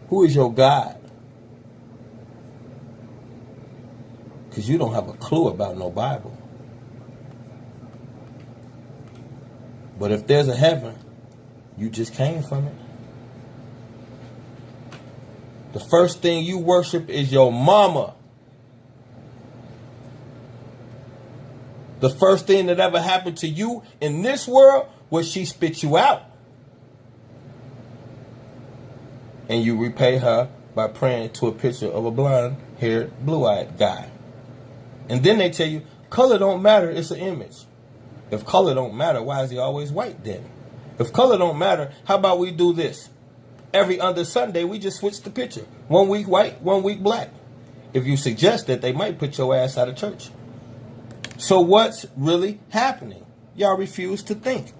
who is your God? Because you don't have a clue about no Bible. But if there's a heaven, you just came from it. The first thing you worship is your mama. The first thing that ever happened to you in this world was she spit you out. And you repay her by praying to a picture of a blonde-haired, blue-eyed guy. And then they tell you, color don't matter, it's an image. If color don't matter, why is he always white then? If color don't matter, how about we do this? Every other Sunday, we just switch the picture. 1 week white, 1 week black. If you suggest that, they might put your ass out of church. So what's really happening? Y'all refuse to think.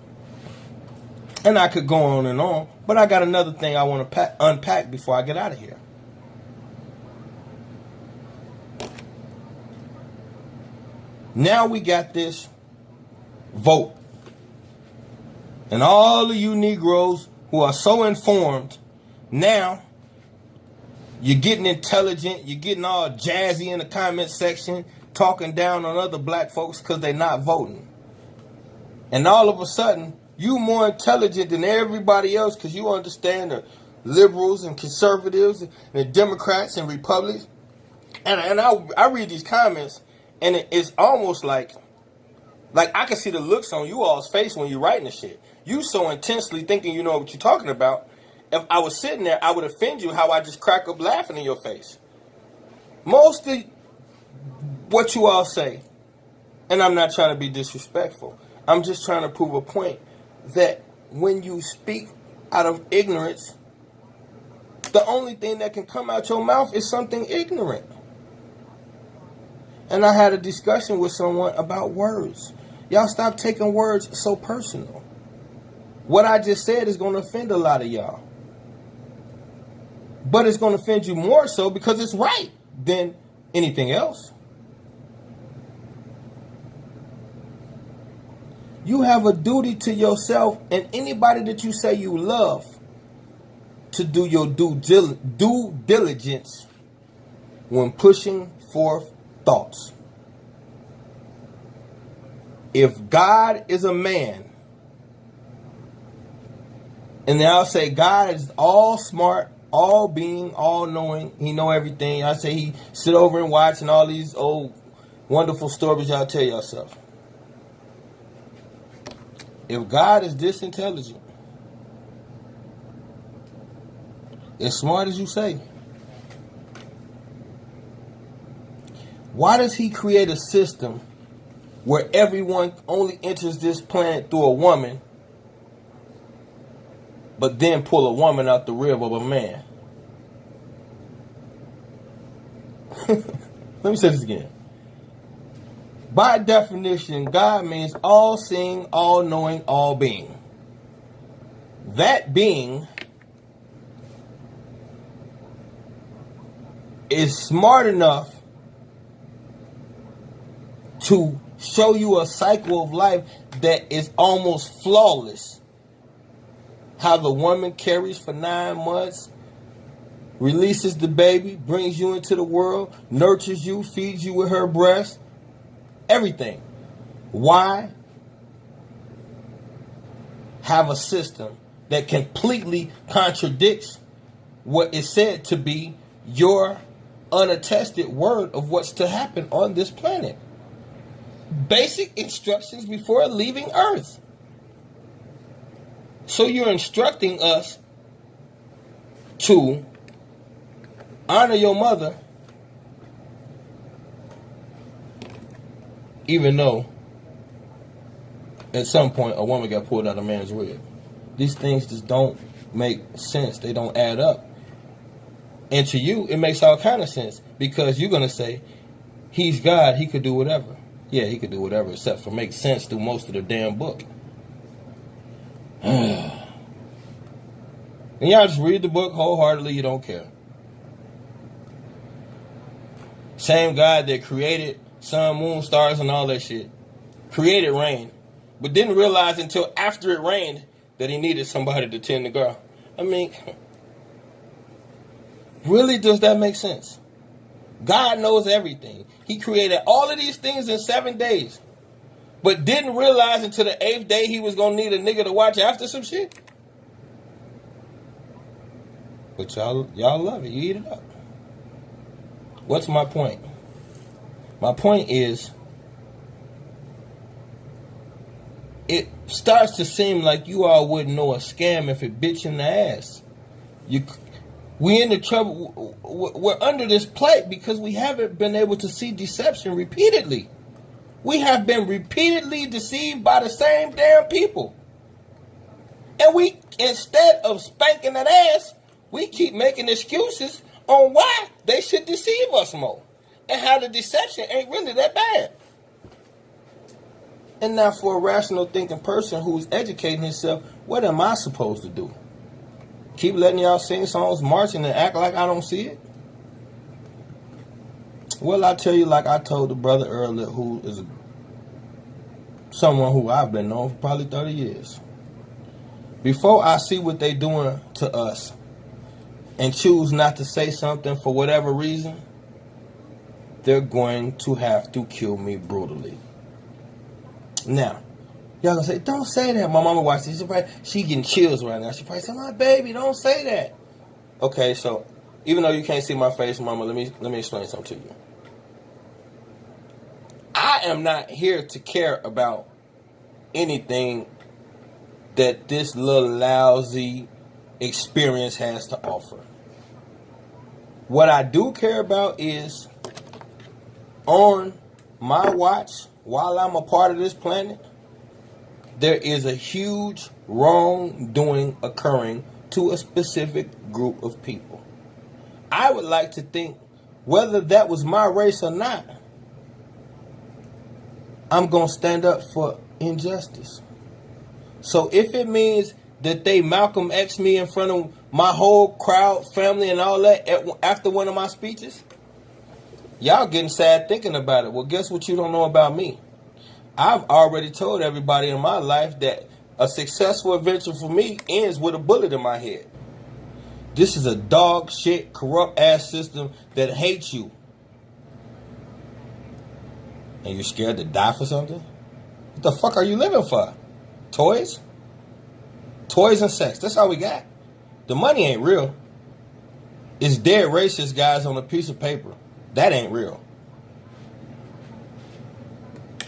And I could go on, but I got another thing I want to unpack before I get out of here. Now we got this vote. And all of you Negroes who are so informed, now you're getting intelligent, you're getting all jazzy in the comment section, talking down on other black folks because they're not voting. And all of a sudden, you more intelligent than everybody else because you understand the liberals and conservatives and the Democrats and Republicans. And I read these comments, and it's almost like I can see the looks on you all's face when you're writing the shit. You so intensely thinking you know what you're talking about. If I was sitting there, I would offend you how I just crack up laughing in your face. Most of what you all say, and I'm not trying to be disrespectful, I'm just trying to prove a point that when you speak out of ignorance, the only thing that can come out your mouth is something ignorant. And I had a discussion with someone about words. Y'all stop taking words so personal. What I just said is going to offend a lot of y'all. But it's going to offend you more so because it's right than anything else. You have a duty to yourself and anybody that you say you love to do your due diligence when pushing forth thoughts. If God is a man, and then I'll say God is all smart, all being, all knowing, he know everything. I say he sit over and watch and all these old wonderful stories y'all tell yourself. If God is this intelligent, as smart as you say, why does he create a system where everyone only enters this planet through a woman, but then pull a woman out the rib of a man? Let me say this again. By definition, God means all seeing, all knowing, all being. That being is smart enough to show you a cycle of life that is almost flawless. How the woman carries for 9 months, releases the baby, brings you into the world, nurtures you, feeds you with her breast, everything. Why have a system that completely contradicts what is said to be your unattested word of what's to happen on this planet? Basic instructions before leaving Earth. So you're instructing us to honor your mother, even though at some point a woman got pulled out of a man's rib. These things just don't make sense. They don't add up. And to you, it makes all kind of sense because you're going to say, he's God, he could do whatever. Yeah, he could do whatever except for make sense through most of the damn book. And y'all just read the book wholeheartedly, you don't care. Same God that created sun, moon, stars, and all that shit. Created rain. But didn't realize until after it rained that he needed somebody to tend the garden. I mean, really does that make sense? God knows everything. He created all of these things in 7 days. But didn't realize until the 8th day he was going to need a nigga to watch after some shit. But y'all love it. You eat it up. What's my point? My point is, it starts to seem like you all wouldn't know a scam if it bit you in the ass. We in the trouble. We're under this plague because we haven't been able to see deception repeatedly. We have been repeatedly deceived by the same damn people. And we, instead of spanking that ass, we keep making excuses on why they should deceive us more. And how the deception ain't really that bad. And now for a rational thinking person who's educating himself, what am I supposed to do? Keep letting y'all sing songs, marching, and act like I don't see it? Well, I tell you, like I told the brother earlier, who is someone who I've been known for probably 30 years. Before I see what they doing to us and choose not to say something for whatever reason, they're going to have to kill me brutally. Now, y'all gonna say, don't say that. My mama watched this. She getting chills right now. She probably say, my baby, don't say that. Okay, so even though you can't see my face, mama, let me explain something to you. I am not here to care about anything that this little lousy experience has to offer. What I do care about is, on my watch, while I'm a part of this planet, there is a huge wrongdoing occurring to a specific group of people. I would like to think, whether that was my race or not, I'm going to stand up for injustice. So if it means that they Malcolm X me in front of my whole crowd, family, and all that after one of my speeches, y'all getting sad thinking about it. Well, guess what you don't know about me? I've already told everybody in my life that a successful adventure for me ends with a bullet in my head. This is a dog shit, corrupt ass system that hates you. And you're scared to die for something? What the fuck are you living for? Toys? Toys and sex. That's all we got. The money ain't real. It's dead racist guys on a piece of paper. That ain't real.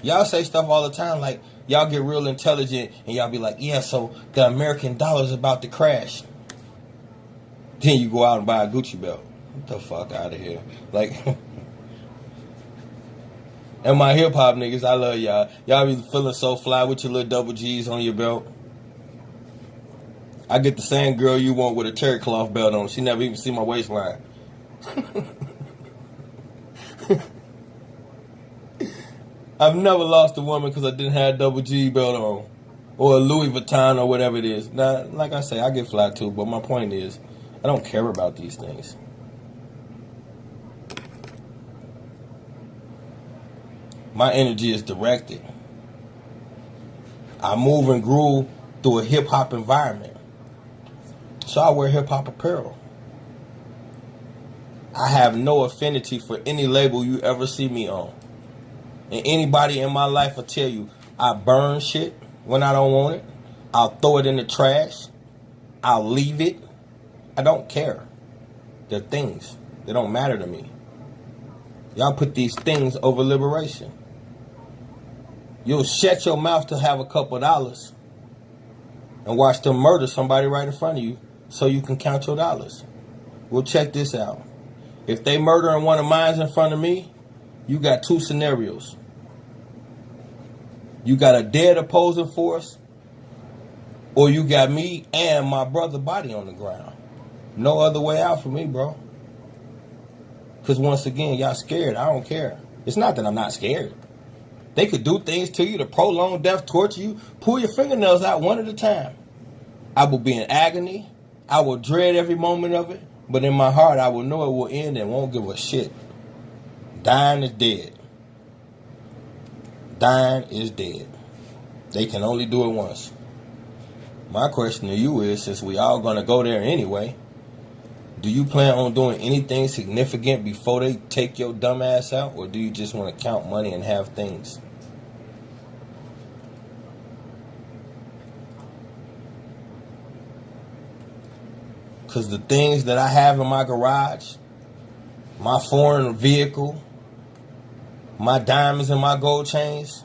Y'all say stuff all the time like y'all get real intelligent and y'all be like, yeah, so the American dollar's about to crash. Then you go out and buy a Gucci belt. Get the fuck out of here. Like, and my hip hop niggas, I love y'all. Y'all be feeling so fly with your little double G's on your belt. I get the same girl you want with a terry cloth belt on. She never even see my waistline. I've never lost a woman because I didn't have a double G belt on. Or a Louis Vuitton or whatever it is. Now, like I say, I get fly too, but my point is, I don't care about these things. My energy is directed. I move and groove through a hip-hop environment. So I wear hip-hop apparel. I have no affinity for any label you ever see me on. And anybody in my life will tell you, I burn shit when I don't want it. I'll throw it in the trash. I'll leave it. I don't care. They're things. They don't matter to me. Y'all put these things over liberation. You'll shut your mouth to have a couple of dollars and watch them murder somebody right in front of you so you can count your dollars. Well, check this out. If they murdering one of mine in front of me, you got two scenarios. You got a dead opposing force, or you got me and my brother body on the ground. No other way out for me, bro. Because once again, y'all scared. I don't care. It's not that I'm not scared. They could do things to you to prolong death, torture you, pull your fingernails out one at a time. I will be in agony. I will dread every moment of it. But in my heart, I will know it will end and won't give a shit. Dying is dead. Dying is dead. They can only do it once. My question to you is, since we all going to go there anyway, do you plan on doing anything significant before they take your dumb ass out? Or do you just want to count money and have things? Because the things that I have in my garage, my foreign vehicle, my diamonds and my gold chains,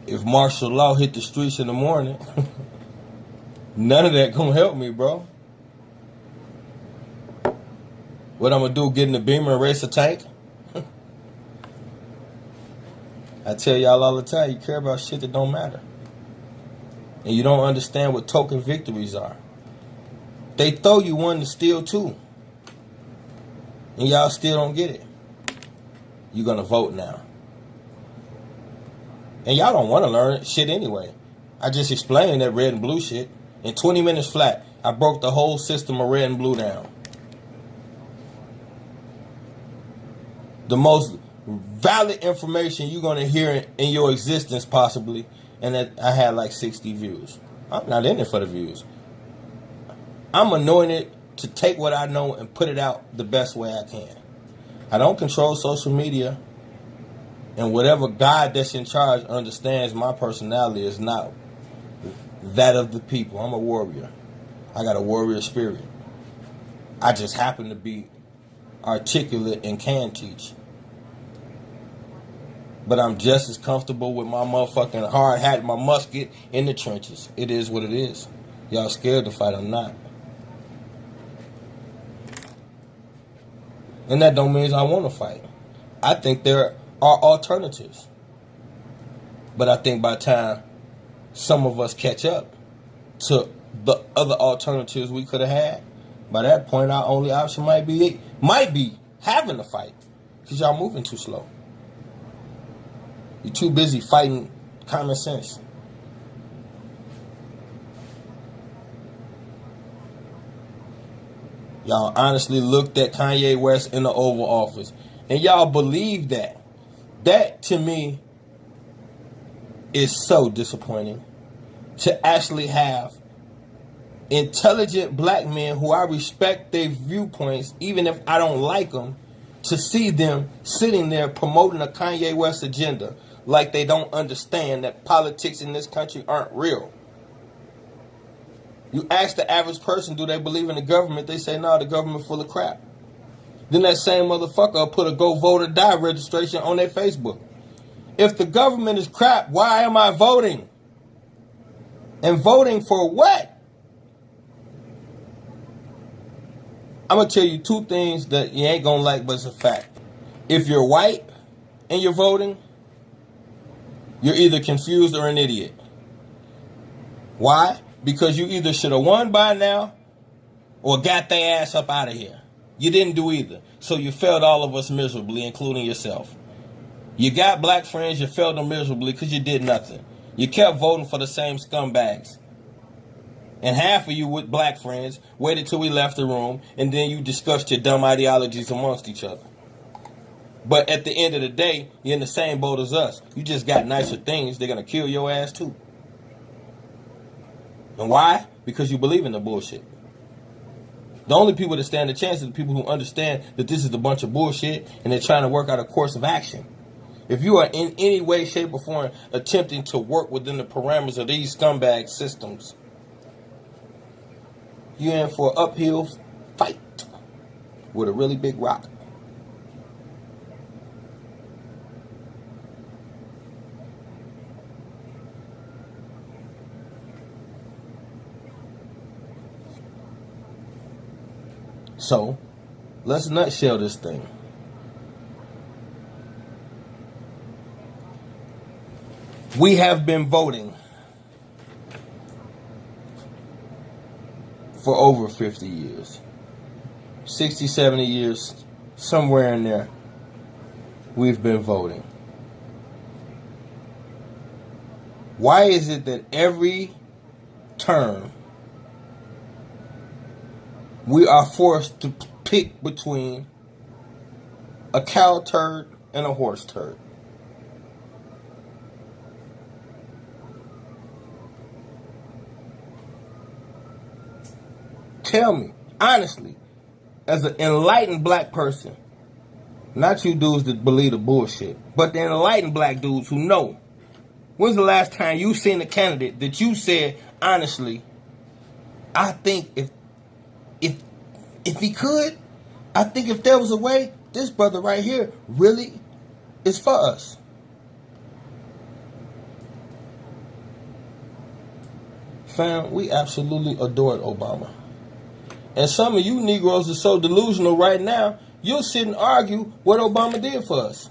if martial law hit the streets in the morning, none of that gonna help me, bro. What I'm gonna do, get in the Beamer and race a tank? I tell y'all all the time, you care about shit that don't matter. And you don't understand what token victories are. They throw you one to steal two. And y'all still don't get it. You're gonna vote now. And y'all don't want to learn shit anyway. I just explained that red and blue shit. In 20 minutes flat, I broke the whole system of red and blue down. The most valid information you're going to hear in your existence, possibly. And that I had like 60 views. I'm not in it for the views. I'm anointed to take what I know and put it out the best way I can. I don't control social media. And whatever God that's in charge understands my personality is not that of the people. I'm a warrior. I got a warrior spirit. I just happen to be articulate and can teach. But I'm just as comfortable with my motherfucking hard hat and my musket in the trenches. It is what it is. Y'all scared to fight, I'm not. And that don't mean I want to fight. I think there are alternatives. But I think by the time some of us catch up to the other alternatives we could have had, by that point our only option might be having to fight. Because y'all moving too slow. You're too busy fighting common sense. Y'all honestly looked at Kanye West in the Oval Office. And y'all believe that. That, to me, is so disappointing. To actually have intelligent black men who I respect their viewpoints, even if I don't like them, to see them sitting there promoting a Kanye West agenda like they don't understand that politics in this country aren't real. You ask the average person, do they believe in the government? They say, no, the government full of crap. Then that same motherfucker will put a go vote or die registration on their Facebook. If the government is crap, why am I voting? And voting for what? I'm going to tell you two things that you ain't going to like, but it's a fact. If you're white and you're voting, you're either confused or an idiot. Why? Because you either should have won by now or got their ass up out of here. You didn't do either. So you failed all of us miserably, including yourself. You got black friends, you failed them miserably because you did nothing. You kept voting for the same scumbags. And half of you with black friends waited till we left the room, and then you discussed your dumb ideologies amongst each other. But at the end of the day, you're in the same boat as us. You just got nicer things. They're going to kill your ass too. And why? Because you believe in the bullshit. The only people that stand a chance are the people who understand that this is a bunch of bullshit and they're trying to work out a course of action. If you are in any way, shape, or form attempting to work within the parameters of these scumbag systems, you're in for an uphill fight with a really big rock. So, let's nutshell this thing. We have been voting for over 50 years. 60, 70 years, somewhere in there, we've been voting. Why is it that every term we are forced to pick between a cow turd and a horse turd? Tell me, honestly, as an enlightened black person, not you dudes that believe the bullshit, but the enlightened black dudes who know, when's the last time you seen a candidate that you said, honestly, I think if he could, I think if there was a way, this brother right here really is for us. Fam, we absolutely adored Obama. And some of you Negroes are so delusional right now, you'll sit and argue what Obama did for us.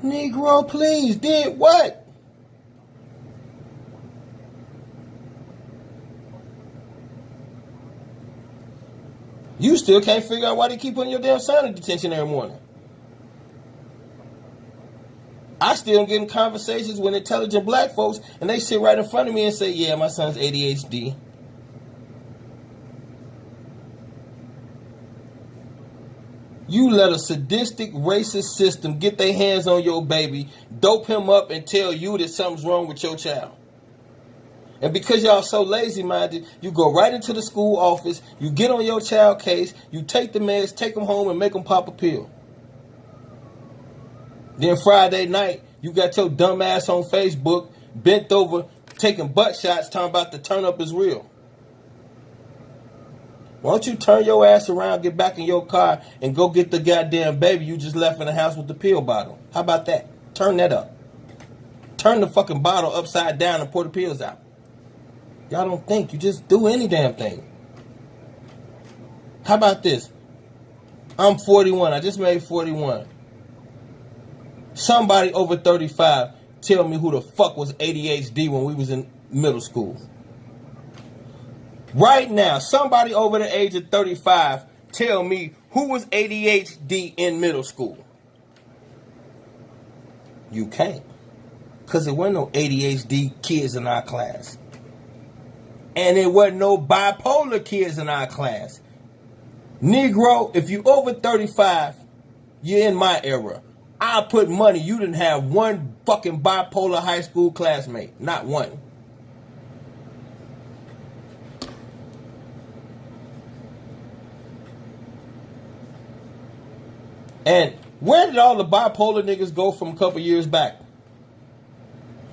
Negro, please, did what? You still can't figure out why they keep putting your damn son in detention every morning. I still get in conversations with intelligent black folks, and they sit right in front of me and say, yeah, my son's ADHD. You let a sadistic, racist system get their hands on your baby, dope him up, and tell you that something's wrong with your child. And because y'all so lazy-minded, you go right into the school office, you get on your child case, you take the meds, take them home, and make them pop a pill. Then Friday night, you got your dumb ass on Facebook, bent over, taking butt shots, talking about the turn up is real. Why don't you turn your ass around, get back in your car, and go get the goddamn baby you just left in the house with the pill bottle? How about that? Turn that up. Turn the fucking bottle upside down and pour the pills out. Y'all don't think. You just do any damn thing. How about this? I'm 41. I just made 41. Somebody over 35 tell me who the fuck was ADHD when we was in middle school. Right now, somebody over the age of 35 tell me who was ADHD in middle school. You can't. Because there weren't no ADHD kids in our class. And there wasn't no bipolar kids in our class. Negro, if you over 35, you're in my era. I'll put money you didn't have one fucking bipolar high school classmate. Not one. And where did all the bipolar niggas go from a couple years back?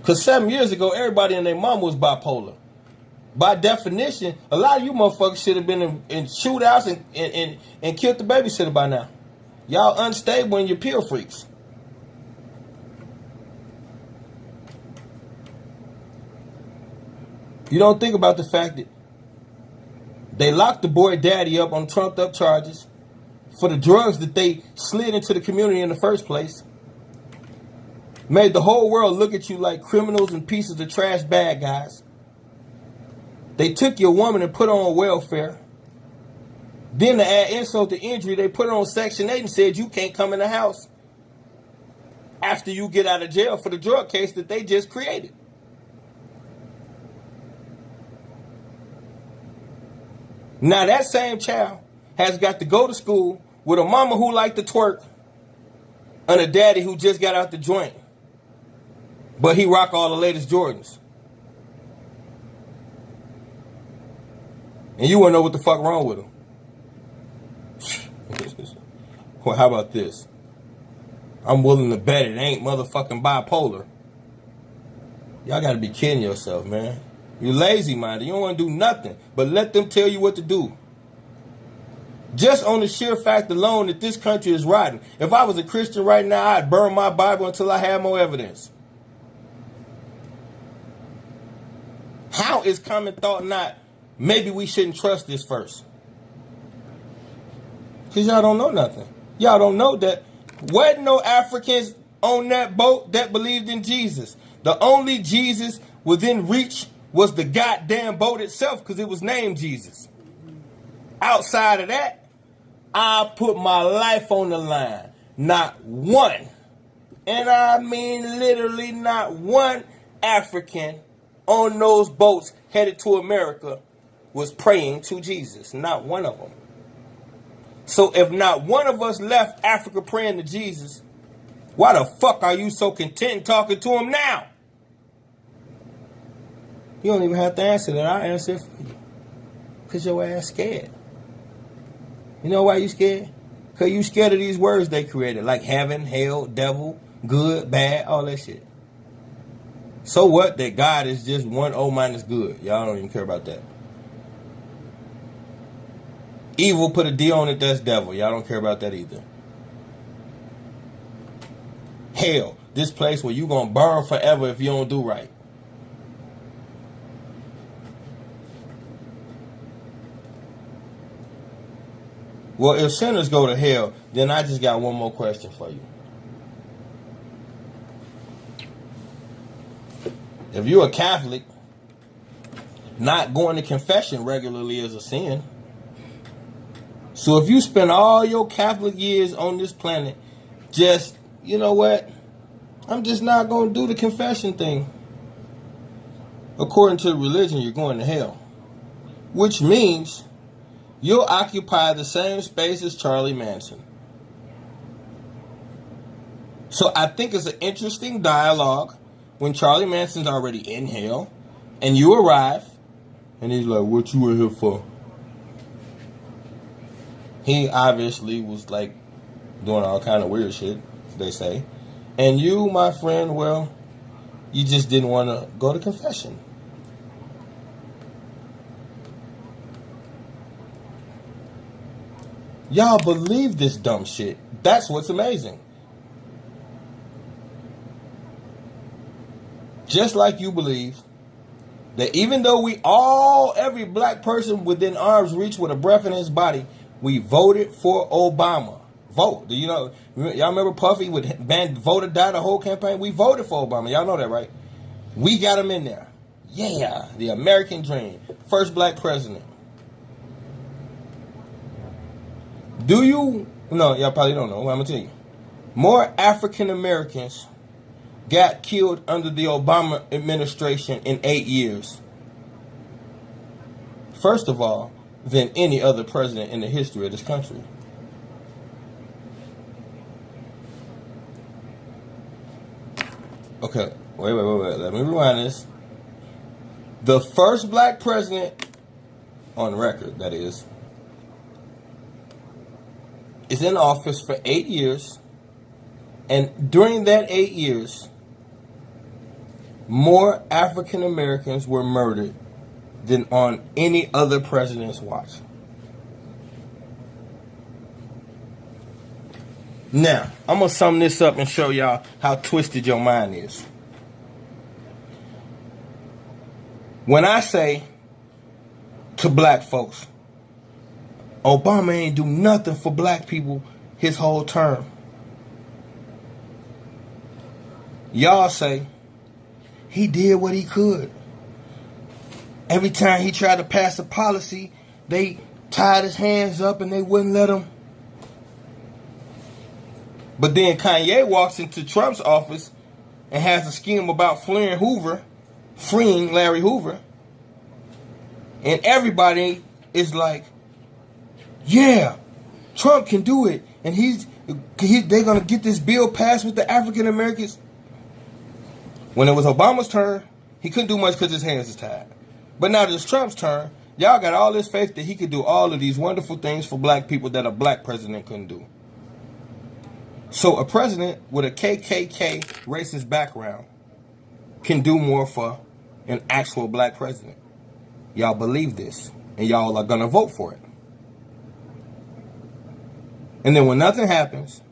Because 7 years ago, everybody and their mom was bipolar. By definition, a lot of you motherfuckers should have been in shootouts and killed the babysitter by now. Y'all unstable and you're pill freaks. You don't think about the fact that they locked the boy daddy up on trumped up charges for the drugs that they slid into the community in the first place. Made the whole world look at you like criminals and pieces of trash bad guys. They took your woman and put her on welfare. Then to add insult to injury, they put her on Section 8 and said you can't come in the house after you get out of jail for the drug case that they just created. Now that same child has got to go to school with a mama who liked to twerk and a daddy who just got out the joint. But he rock all the latest Jordans. And you wouldn't know what the fuck wrong with him. Well, how about this? I'm willing to bet it ain't motherfucking bipolar. Y'all gotta be kidding yourself, man. You lazy-minded. You don't want to do nothing but let them tell you what to do. Just on the sheer fact alone that this country is rotten. If I was a Christian right now, I'd burn my Bible until I had more evidence. How is common thought not, maybe we shouldn't trust this first? Because y'all don't know nothing. Y'all don't know that wasn't no Africans on that boat that believed in Jesus. The only Jesus within reach was the goddamn boat itself because it was named Jesus. Outside of that, I put my life on the line. Not one, and I mean literally not one African on those boats headed to America was praying to Jesus. Not one of them. So if not one of us left Africa praying to Jesus, why the fuck are you so content talking to him now? You don't even have to answer that. I'll answer it for you. Because your ass scared. You know why you scared? Because you scared of these words they created. Like heaven, hell, devil, good, bad, all that shit. So what that God is just 1 O minus good? Y'all don't even care about that. Evil, put a D on it, that's devil. Y'all don't care about that either. Hell, this place where you gonna burn forever if you don't do right. Well, if sinners go to hell, then I just got one more question for you. If you're a Catholic, not going to confession regularly is a sin. So if you spend all your Catholic years on this planet just, you know what, I'm just not going to do the confession thing. According to religion, you're going to hell. Which means you'll occupy the same space as Charlie Manson. So I think it's an interesting dialogue when Charlie Manson's already in hell and you arrive and he's like, what you in here for? He obviously was like doing all kind of weird shit, they say. And you, my friend, well, you just didn't want to go to confession. Y'all believe this dumb shit. That's what's amazing. Just like you believe that even though every black person within arm's reach with a breath in his body, we voted for Obama. Vote. Do you know? Y'all remember Puffy would ban vote or die the whole campaign? We voted for Obama. Y'all know that, right? We got him in there. Yeah, the American dream. First black president. Do you? No, y'all probably don't know. I'm going to tell you. More African Americans got killed under the Obama administration in 8 years. First of all, than any other president in the history of this country. Okay, wait. Let me rewind this. The first black president on record, that is in office for 8 years. And during that 8 years, more African Americans were murdered than on any other president's watch. Now, I'm going to sum this up and show y'all how twisted your mind is. When I say to black folks, Obama ain't do nothing for black people his whole term, y'all say, he did what he could. Every time he tried to pass a policy, they tied his hands up and they wouldn't let him. But then Kanye walks into Trump's office and has a scheme about freeing Larry Hoover. And everybody is like, yeah, Trump can do it. And they're going to get this bill passed with the African Americans. When it was Obama's turn, he couldn't do much because his hands is tied. But now that it's Trump's turn, y'all got all this faith that he could do all of these wonderful things for black people that a black president couldn't do. So a president with a KKK racist background can do more for an actual black president. Y'all believe this, and y'all are going to vote for it. And then when nothing happens,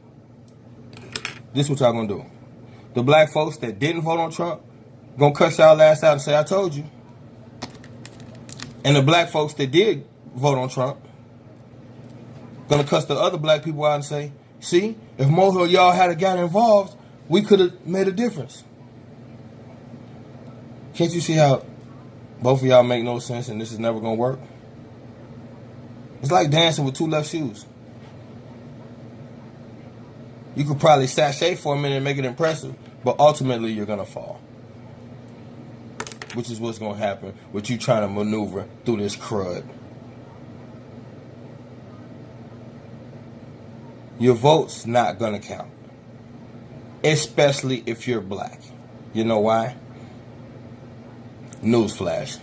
this is what y'all going to do. The black folks that didn't vote on Trump going to cuss y'all ass out and say, I told you. And the black folks that did vote on Trump going to cuss the other black people out and say, see, if more of y'all had got involved, we could have made a difference. Can't you see how both of y'all make no sense and this is never going to work? It's like dancing with two left shoes. You could probably sashay for a minute and make it impressive, but ultimately you're going to fall. Which is what's going to happen with you trying to maneuver through this crud. Your vote's not going to count. Especially if you're black. You know why? Newsflash.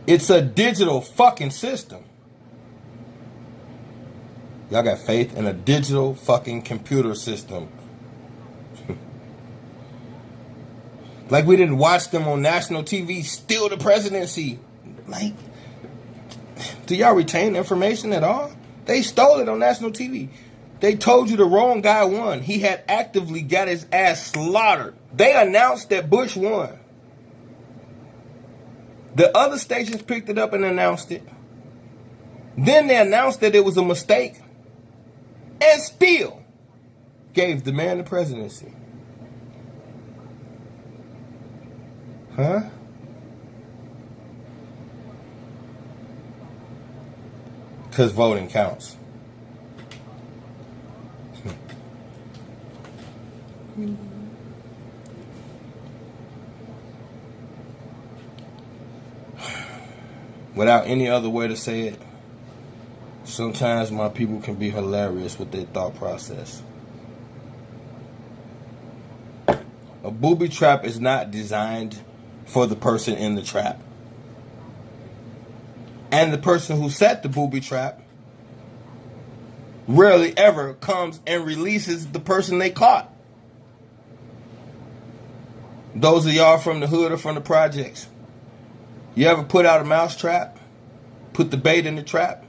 It's a digital fucking system. Y'all got faith in a digital fucking computer system. Like we didn't watch them on national TV steal the presidency. Like, do y'all retain information at all? They stole it on national TV. They told you the wrong guy won. He had actively got his ass slaughtered. They announced that Bush won. The other stations picked it up and announced it. Then they announced that it was a mistake. And still gave the man the presidency. Huh? Because voting counts. Without any other way to say it, sometimes my people can be hilarious with their thought process. A booby trap is not designed for the person in the trap. And the person who set the booby trap rarely ever comes and releases the person they caught. Those of y'all from the hood or from the projects, you ever put out a mouse trap? Put the bait in the trap?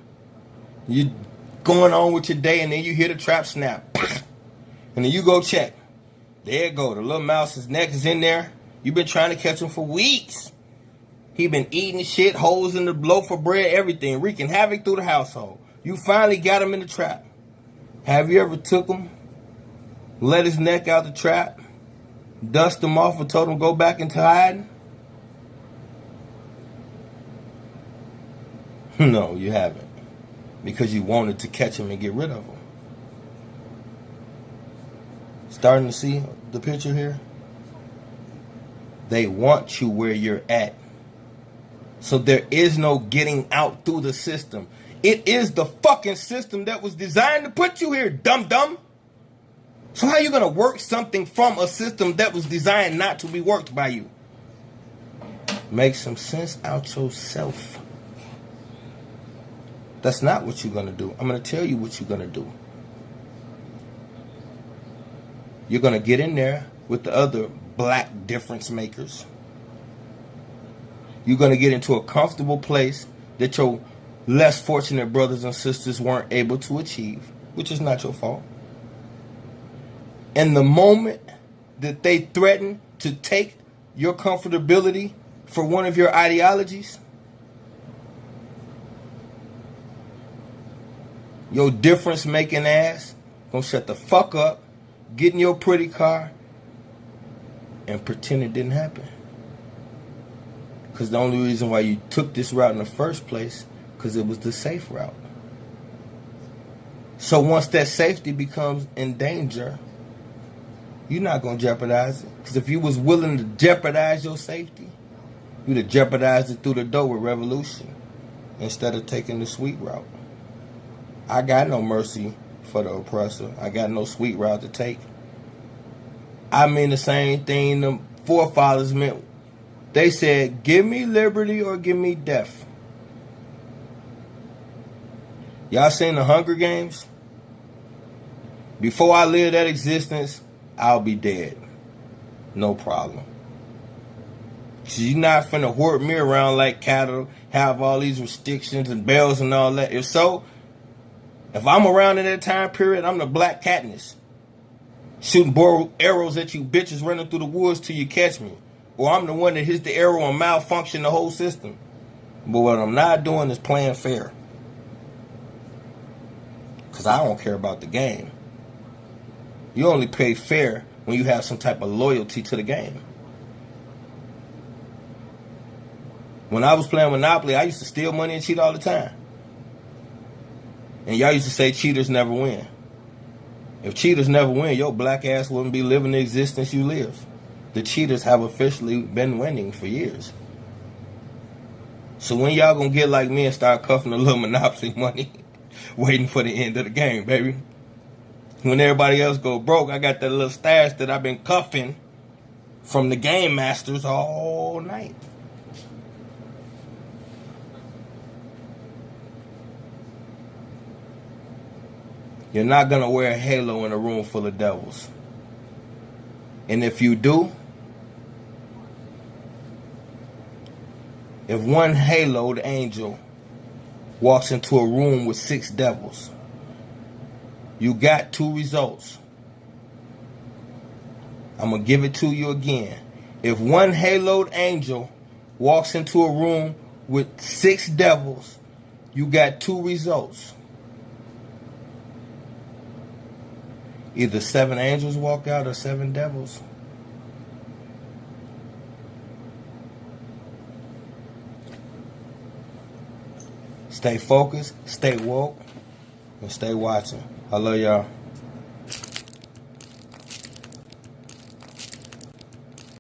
You going on with your day and then you hear the trap snap. And then you go check. There it go. The little mouse's neck is in there. You've been trying to catch him for weeks. He been eating shit, holes in the loaf of bread, everything, wreaking havoc through the household. You finally got him in the trap. Have you ever took him, let his neck out the trap, dust him off and told him go back into hiding? No, you haven't. Because you wanted to catch him and get rid of him. Starting to see the picture here? They want you where you're at. So there is no getting out through the system. It is the fucking system that was designed to put you here, dum-dum. So how are you going to work something from a system that was designed not to be worked by you? Make some sense out yourself. That's not what you're going to do. I'm going to tell you what you're going to do. You're going to get in there with the other black difference makers. You're going to get into a comfortable place that your less fortunate brothers and sisters weren't able to achieve, which is not your fault. And the moment that they threaten to take your comfortability for one of your ideologies, your difference making ass gonna shut the fuck up, get in your pretty car, and pretend it didn't happen. Because the only reason why you took this route in the first place, because it was the safe route. So once that safety becomes in danger, you're not going to jeopardize it. Because if you was willing to jeopardize your safety, you'd have jeopardized it through the door with revolution instead of taking the sweet route. I got no mercy for the oppressor. I got no sweet route to take. I mean the same thing the forefathers meant. They said, give me liberty or give me death. Y'all seen the Hunger Games? Before I live that existence, I'll be dead. No problem. Cause you're not finna hoard me around like cattle, have all these restrictions and bells and all that. If so, if I'm around in that time period, I'm the Black Katniss. Shooting bow arrows at you bitches running through the woods till you catch me. Or I'm the one that hits the arrow and malfunction the whole system. But what I'm not doing is playing fair. Because I don't care about the game. You only play fair when you have some type of loyalty to the game. When I was playing Monopoly, I used to steal money and cheat all the time. And y'all used to say cheaters never win. If cheaters never win, your black ass wouldn't be living the existence you live. The cheaters have officially been winning for years. So when y'all gonna get like me and start cuffing a little Monopoly money, waiting for the end of the game, baby? When everybody else go broke, I got that little stash that I've been cuffing from the game masters all night. You're not gonna wear a halo in a room full of devils. And if you do, If one haloed angel walks into a room with 6 devils, you got 2 results. I'm going to give it to you again. If one haloed angel walks into a room with 6 devils, you got 2 results. Either 7 angels walk out or 7 devils. Stay focused, stay woke, and stay watching. I love y'all.